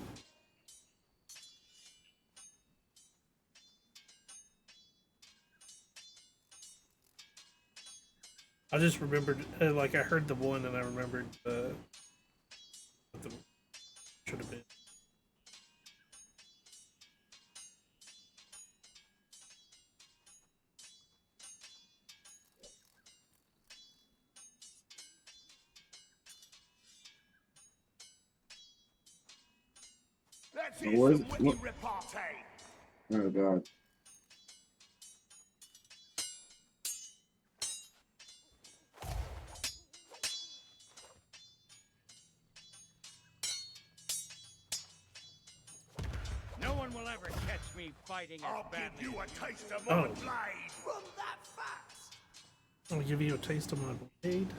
I just remembered, like I heard the one and I remembered the Let's What hear was some it? witty What? repartee. Oh god. No one will ever catch me fighting I'll as badly. give you a taste of Oh. my blade. Run that fast! I'll give you a taste of my blade.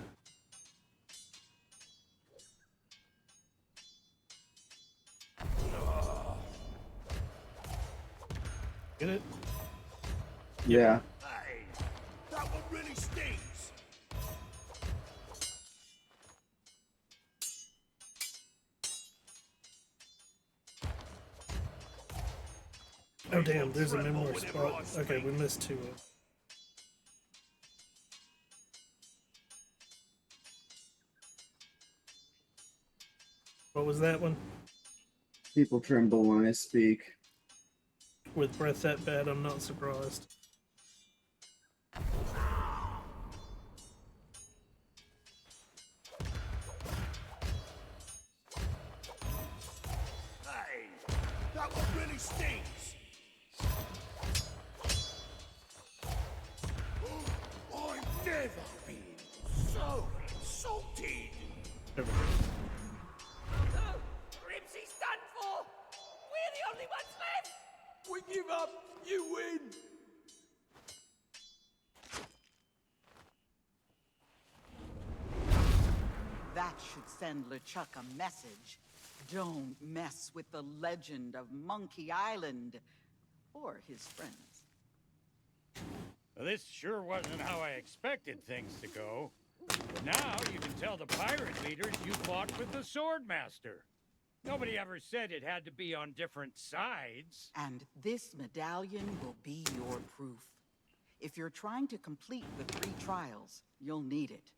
Get it? Yeah. Hey, that one really stings. Oh damn, there's a memoir spot. Okay, we missed two. What was that one? People tremble when I speak. With breath that bad, I'm not surprised. Hey, that one really stings. I've never been so insulted. Grimsy's done for! We're the only ones left! We give up, you win! That should send LeChuck a message. Don't mess with the legend of Monkey Island or his friends. Well, this sure wasn't how I expected things to go. But now you can tell the pirate leaders you fought with the Swordmaster. Nobody ever said it had to be on different sides. And this medallion will be your proof. If you're trying to complete the 3 trials, you'll need it.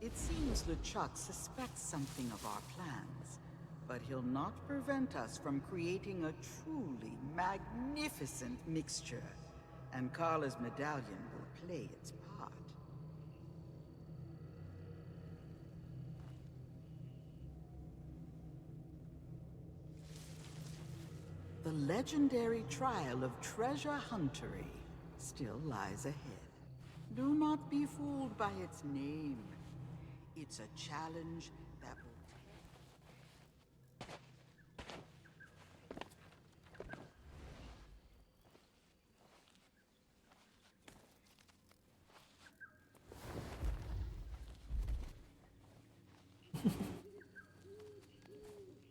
It seems LeChuck suspects something of our plans, but he'll not prevent us from creating a truly magnificent mixture, and Carla's medallion will play its part. The legendary trial of treasure huntery still lies ahead. Do not be fooled by its name. It's a challenge that will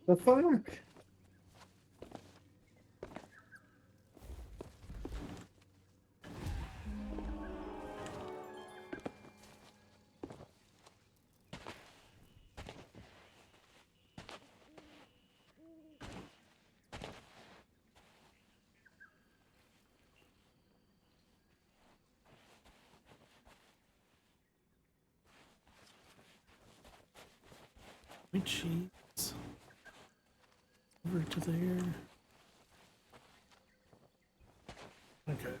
The fuck? We cheats. Over to there. Okay.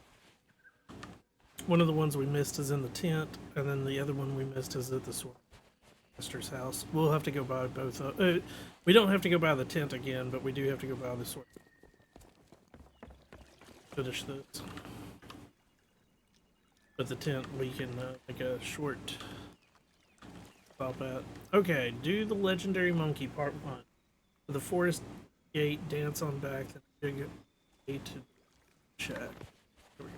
One of the ones we missed is in the tent, and then the other one we missed is at the Swordmaster's house. We'll have to go by both. We don't have to go by the tent again, but we do have to go by the sword. Finish this. But the tent we can make a short stop at. Okay, do the legendary monkey part 1. The forest gate, dance on back, then big gate to check. There we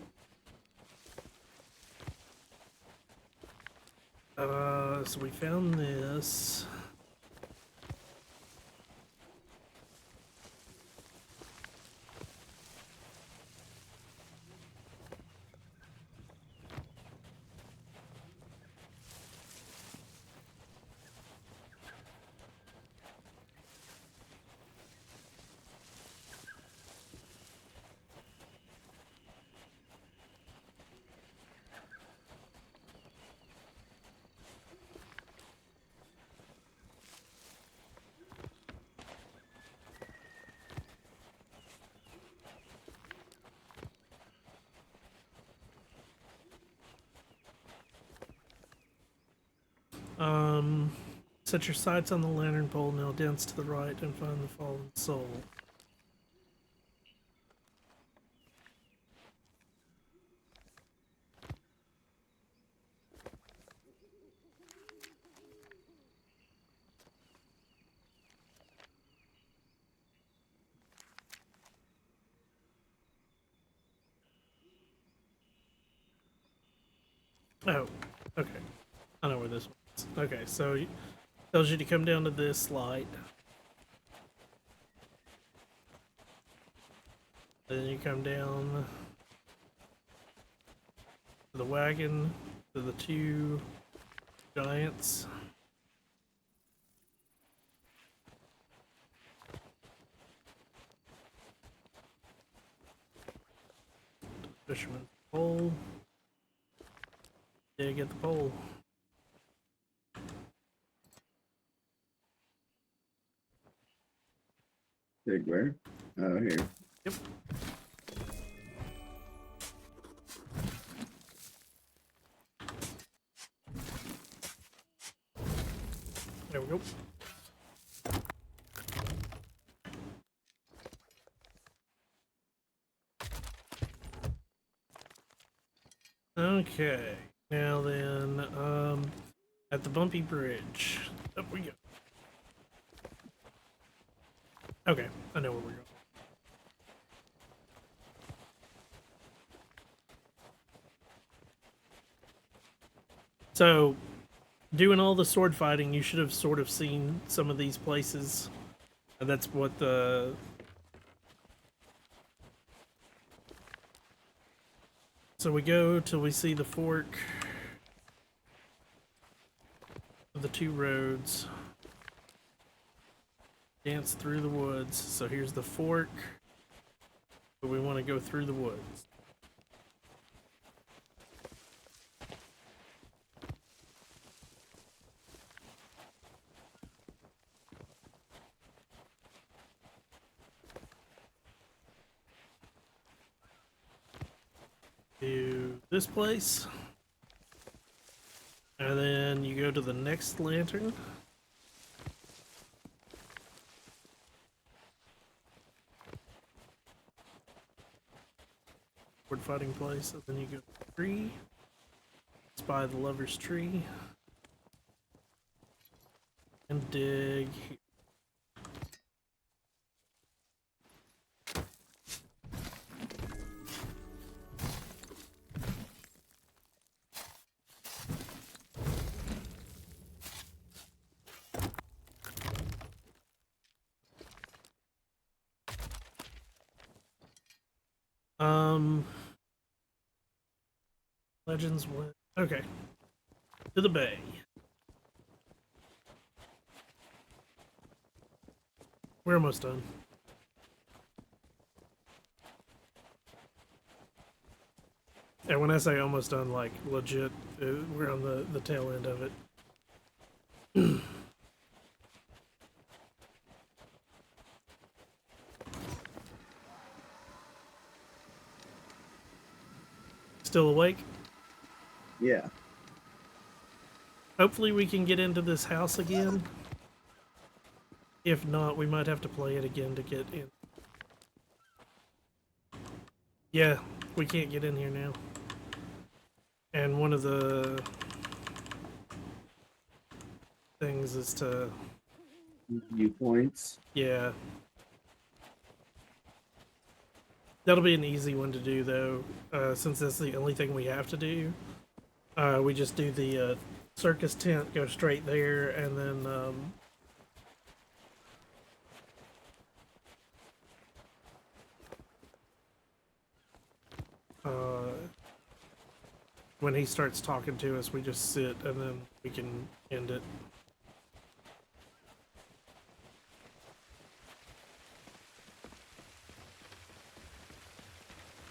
go. So we found this. Set your sights on the lantern pole, now dance to the right and find the fallen soul. Oh, okay. I know where this was. Okay, so it tells you to come down to this light. Then you come down to the wagon, to the two giants. Fisherman's pole. Yeah, get the pole. Dig where? Oh, here. Yep. There we go. Okay. Now then, at the bumpy bridge. Up we go. Okay, I know where we're going. So, doing all the sword fighting, you should have sort of seen some of these places. And that's what the... So we go till we see the fork of the two roads. Dance through the woods. So here's the fork. But we want to go through the woods. To this place. And then you go to the next lantern. Sword fighting place, and then you go to the tree. Spy the lover's tree. And dig here. Legends went. Okay. To the bay. We're almost done. And when I say almost done, like legit, we're on the tail end of it. Still awake? Yeah. Hopefully we can get into this house again. If not, we might have to play it again to get in. Yeah, we can't get in here now. And one of the things is to... Viewpoints. Yeah. That'll be an easy one to do, though, since that's the only thing we have to do. We just do the circus tent, go straight there, and then... when he starts talking to us, we just sit, and then we can end it.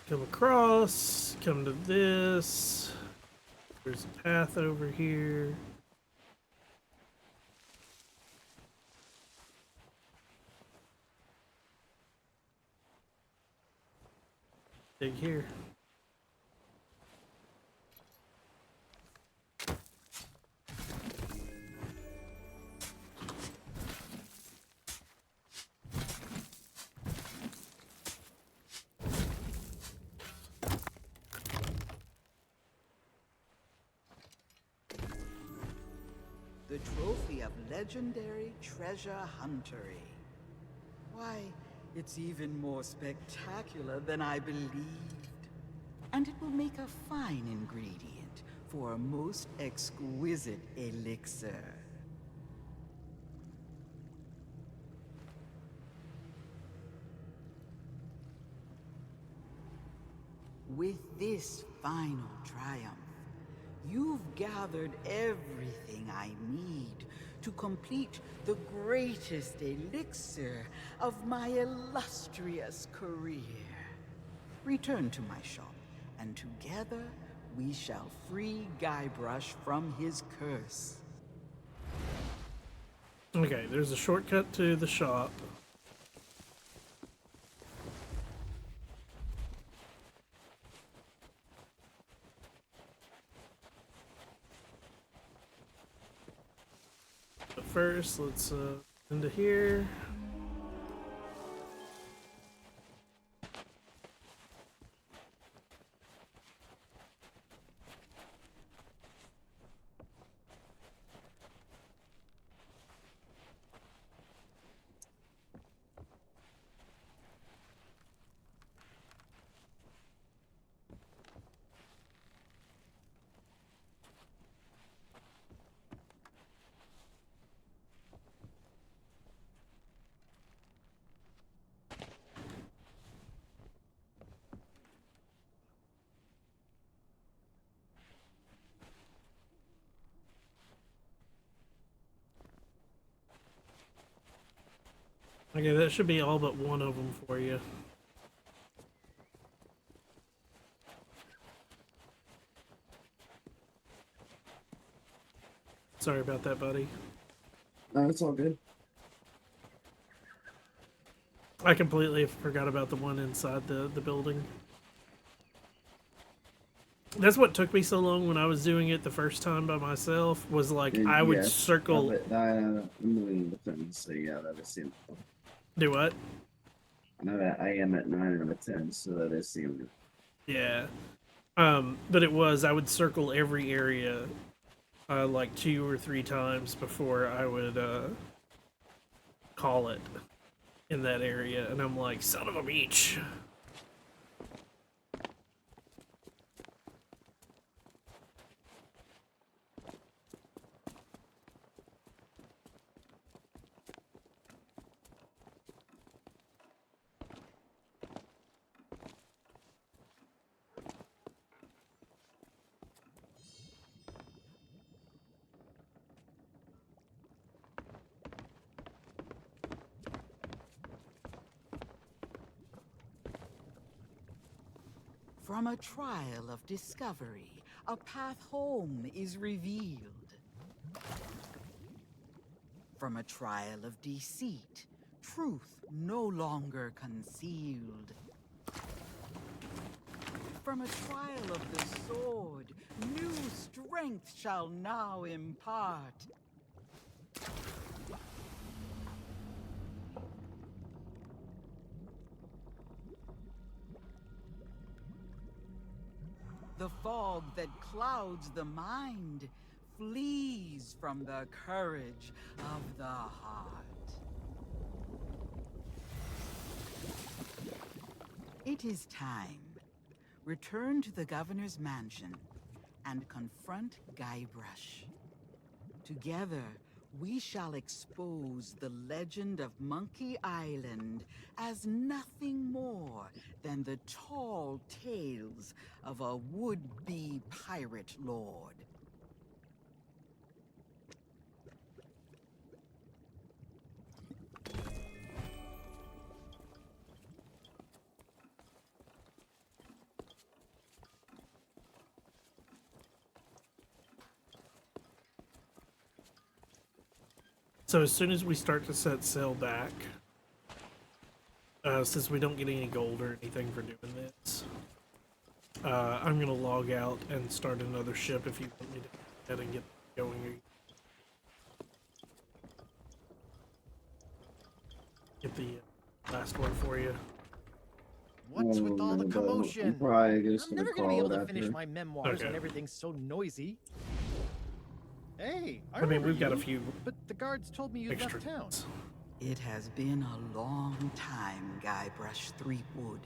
Come across, come to this. There's a path over here. Dig here. of legendary treasure huntery. Why, it's even more spectacular than I believed. And it will make a fine ingredient for a most exquisite elixir. With this final triumph, you've gathered everything I need to complete the greatest elixir of my illustrious career. Return to my shop, and together we shall free Guybrush from his curse. Okay, there's a shortcut to the shop. But first, let's into here. Okay, that should be all but one of them for you. Sorry about that, buddy. No, it's all good. I completely forgot about the one inside the building. That's what took me so long when I was doing it the first time by myself, was like, I would circle... I'm moving the things, so yeah, that is simple. Do what? No, I am at 9 out of 10, so that is simple. Yeah. But it was, I would circle every area like 2 or 3 times before I would call it in that area, and I'm like, son of a beach. From a trial of discovery, a path home is revealed. From a trial of deceit, truth no longer concealed. From a trial of the sword, new strength shall now impart. The fog that clouds the mind flees from the courage of the heart. It is time. Return to the governor's mansion and confront Guybrush. Together, we shall expose the legend of Monkey Island as nothing more than the tall tales of a would-be pirate lord. So as soon as we start to set sail back, since we don't get any gold or anything for doing this, I'm going to log out and start another ship if you want me to go ahead and get going. Get the last one for you. What's with all the commotion? I'm probably just I'm gonna never gonna be call able it to finish after. my memoirs Okay. when everything's so noisy. Hey, I mean, remember we've got a you, few but the guards told me you left extra. town. It has been a long time, Guybrush Threepwood.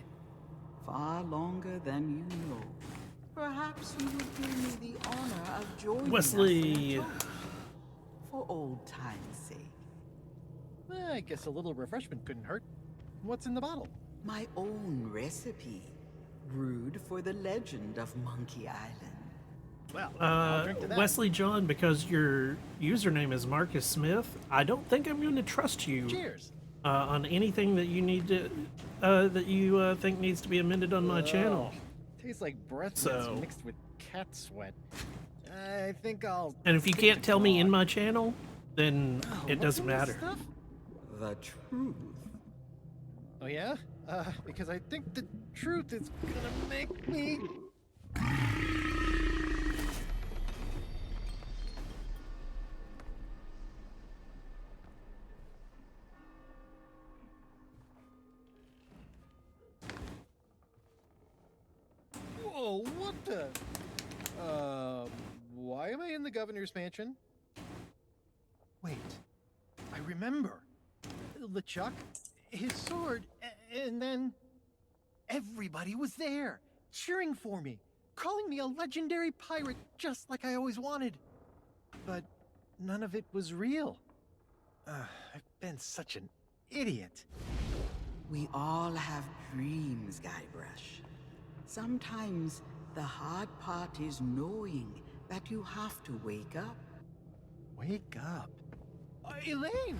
Far longer than you know. Perhaps you would do me the honor of joining Wesley. us in a toast, for old time's sake. I guess a little refreshment couldn't hurt. What's in the bottle? My own recipe, brewed for the legend of Monkey Island. Well, I'll drink to that. Wesley John, because your username is Marcus Smith, I don't think I'm going to trust you. Cheers. On anything that you need to, that you think needs to be amended on my channel. Tastes like breath So- mints mixed with cat sweat. I think I'll. And if you stick can't to tell me in Claude. my channel, then it What's doesn't in this matter. stuff? The truth. Oh yeah? Because I think the truth is gonna make me. Whoa, what the? Why am I in the governor's mansion? Wait, I remember. LeChuck, his sword, and then everybody was there, cheering for me, calling me a legendary pirate just like I always wanted. But none of it was real. I've been such an idiot. We all have dreams, Guybrush. Sometimes the hard part is knowing that you have to wake up. Wake up. Elaine!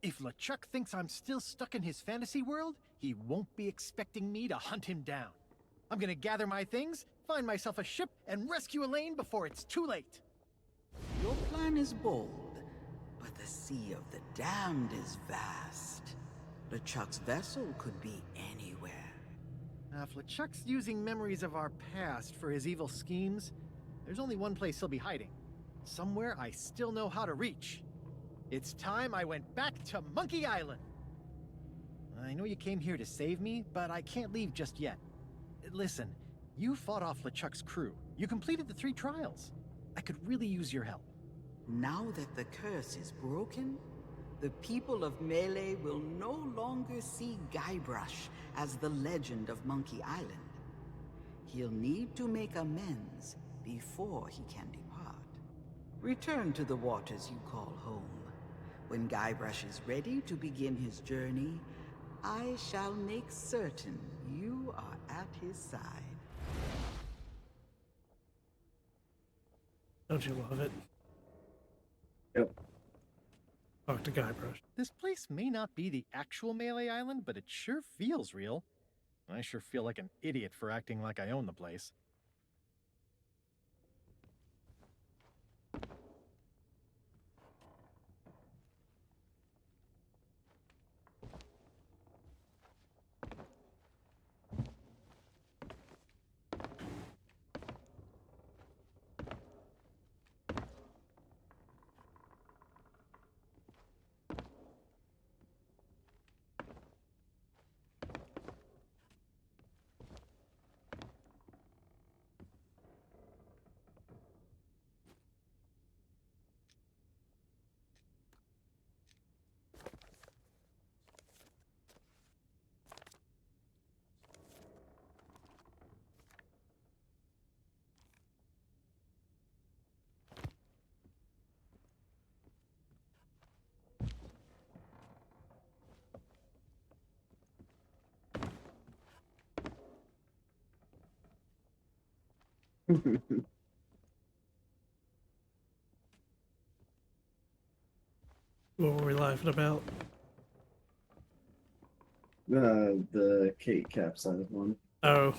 If LeChuck thinks I'm still stuck in his fantasy world, he won't be expecting me to hunt him down. I'm gonna gather my things, find myself a ship, and rescue Elaine before it's too late. Your plan is bold, but the Sea of the Damned is vast. LeChuck's vessel could be anywhere. If LeChuck's using memories of our past for his evil schemes, there's only one place he'll be hiding. Somewhere I still know how to reach. It's time I went back to Monkey Island. I know you came here to save me, but I can't leave just yet. Listen, you fought off LeChuck's crew. You completed the 3 trials. I could really use your help. Now that the curse is broken, the people of Melee will no longer see Guybrush as the legend of Monkey Island. He'll need to make amends before he can depart. Return to the waters you call home. When Guybrush is ready to begin his journey, I shall make certain you are at his side. Don't you love it? Yep. Talk to Guybrush. This place may not be the actual Melee Island, but it sure feels real. I sure feel like an idiot for acting like I own the place. What were we laughing about? The Kate capsized one. Oh.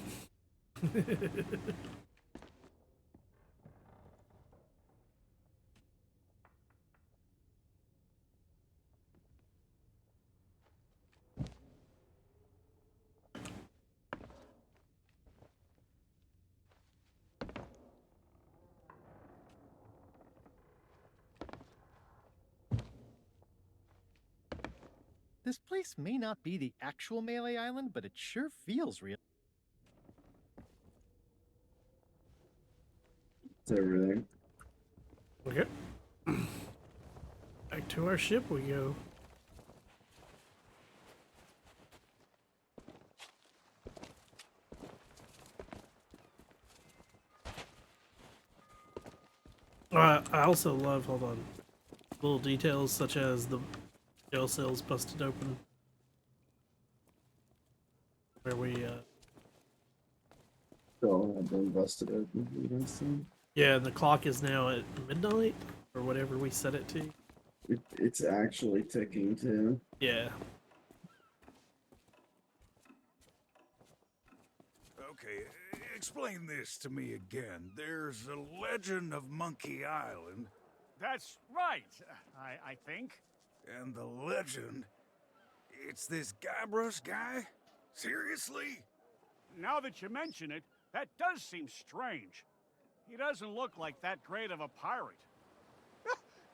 This place may not be the actual Melee Island, but it sure feels real. It's everything. Okay. Back to our ship we go. I also love, hold on, little details such as the jail cells busted open. Where we, Still have been busted open, you guys see? yeah, and the clock is now at midnight, or whatever we set it to. It's actually ticking too. Yeah. Okay, explain this to me again. There's a legend of Monkey Island. That's right, I think. And the legend, it's this Guybrush guy? Seriously? Now that you mention it, that does seem strange. He doesn't look like that great of a pirate.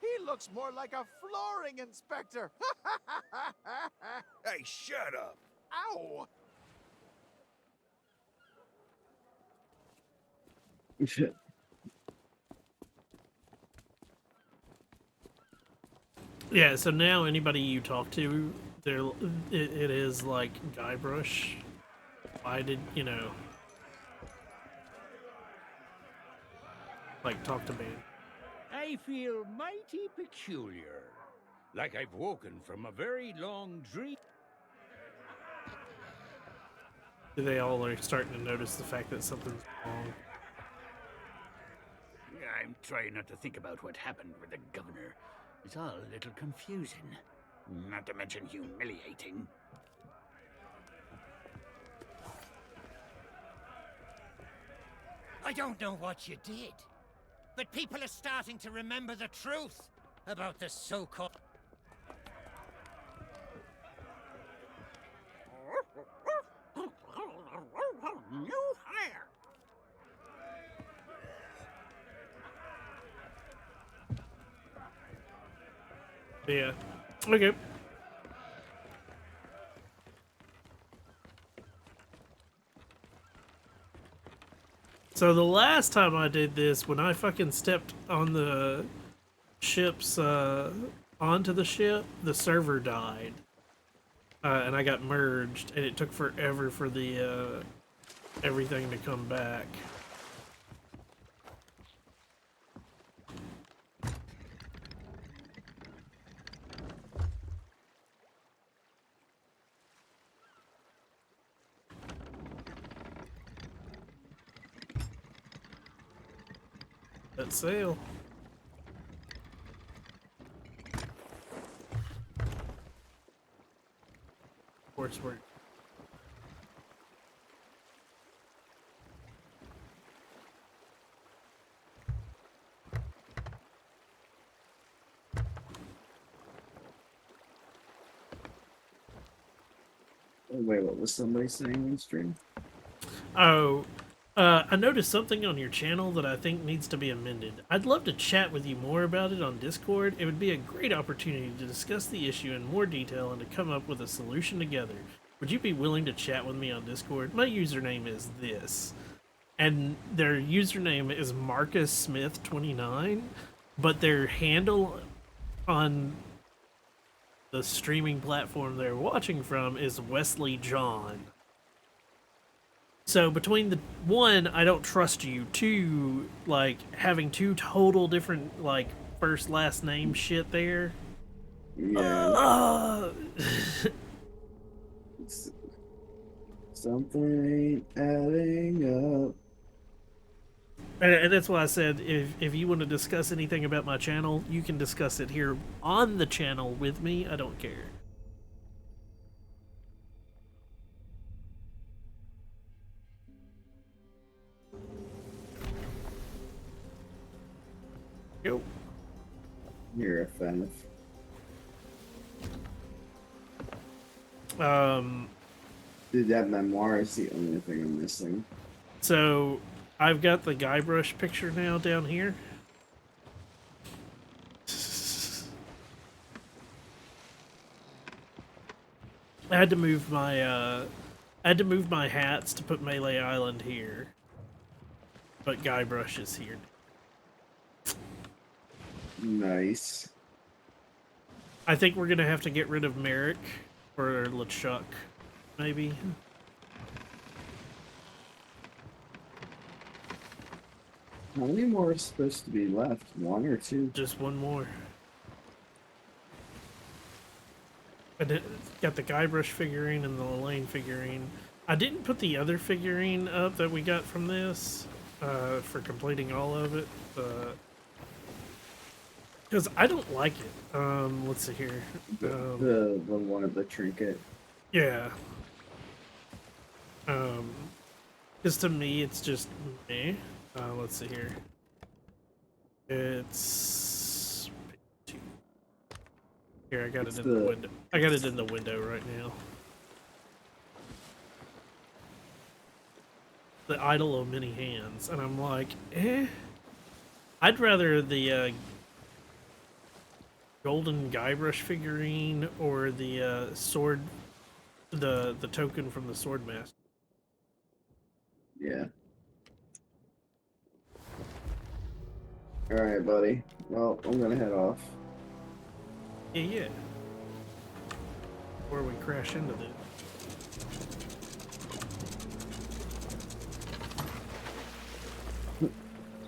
He looks more like a flooring inspector. Hey, shut up. Ow! Yeah, so now anybody you talk to, it is like Guybrush. Why did, you know, like talk to me? I feel mighty peculiar. Like I've woken from a very long dream. They all are starting to notice the fact that something's wrong. I'm trying not to think about what happened with the governor. It's all a little confusing. Not to mention humiliating. I don't know what you did, but people are starting to remember the truth about the so-called... New hire. Yeah. Okay. So the last time I did this, when I fucking stepped on the ship's, onto the ship, the server died. And I got merged, and it took forever for the, everything to come back. Let's sail. Of course, we're... Wait, what was somebody saying on stream? Oh, I noticed something on your channel that I think needs to be amended. I'd love to chat with you more about it on Discord. It would be a great opportunity to discuss the issue in more detail and to come up with a solution together. Would you be willing to chat with me on Discord? My username is this. And their username is Marcus Smith 29, but their handle on the streaming platform they're watching from is Wesley John. So between the one, I don't trust you. Two, like having two total different like first last name shit there. Yeah. Something ain't adding up. And that's why I said if you want to discuss anything about my channel, you can discuss it here on the channel with me. I don't care. Yo. You're a fan Dude, that memoir is the only thing I'm missing. So I've got the Guybrush picture now down here. I had to move my hats to put Melee Island here. But Guybrush is here. Nice. I think we're gonna have to get rid of Merrick or LeChuck, maybe. How many more are supposed to be left? One or two? Just one more. I got the Guybrush figurine and the Elaine figurine. I didn't put the other figurine up that we got from this for completing all of it. Because I don't like it. Let's see here. The one of the trinket. Yeah. Because to me, it's just meh. Let's see here. It's here. I got it in the window. I got it in the window right now. The Idol of Many Hands, and I'm like, eh. I'd rather the golden Guybrush figurine or the sword, the token from the Sword Master. Yeah. Alright, buddy. Well, I'm gonna head off. Yeah. Before we crash into this.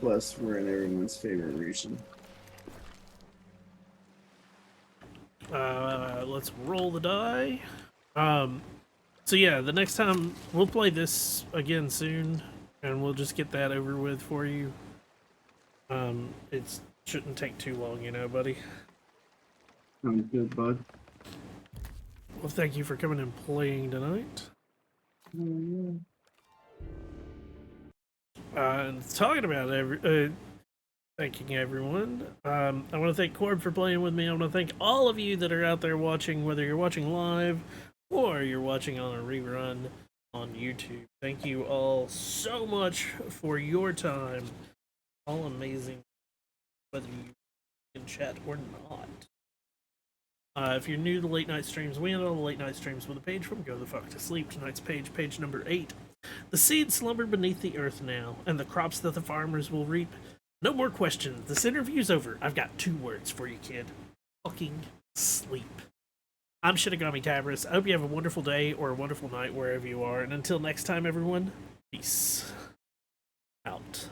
Plus, we're in everyone's favorite region. Let's roll the die. So yeah, the next time we'll play this again soon, and we'll just get that over with for you. It shouldn't take too long, you know, buddy. Sounds good, bud. Well, thank you for coming and playing tonight. And talking about thanking everyone. I want to thank Corb for playing with me. I want to thank all of you that are out there watching, whether you're watching live or you're watching on a rerun on YouTube. Thank you all so much for your time. All amazing, whether you can chat or not. If you're new to late night streams, we end all the late night streams with a page from Go the Fuck to Sleep. Tonight's page number 8. The seeds slumber beneath the earth now, and the crops that the farmers will reap. No more questions. This interview's over. I've got 2 words for you, kid. Fucking sleep. I'm Shinigami Tabris. I hope you have a wonderful day or a wonderful night wherever you are. And until next time, everyone, peace out.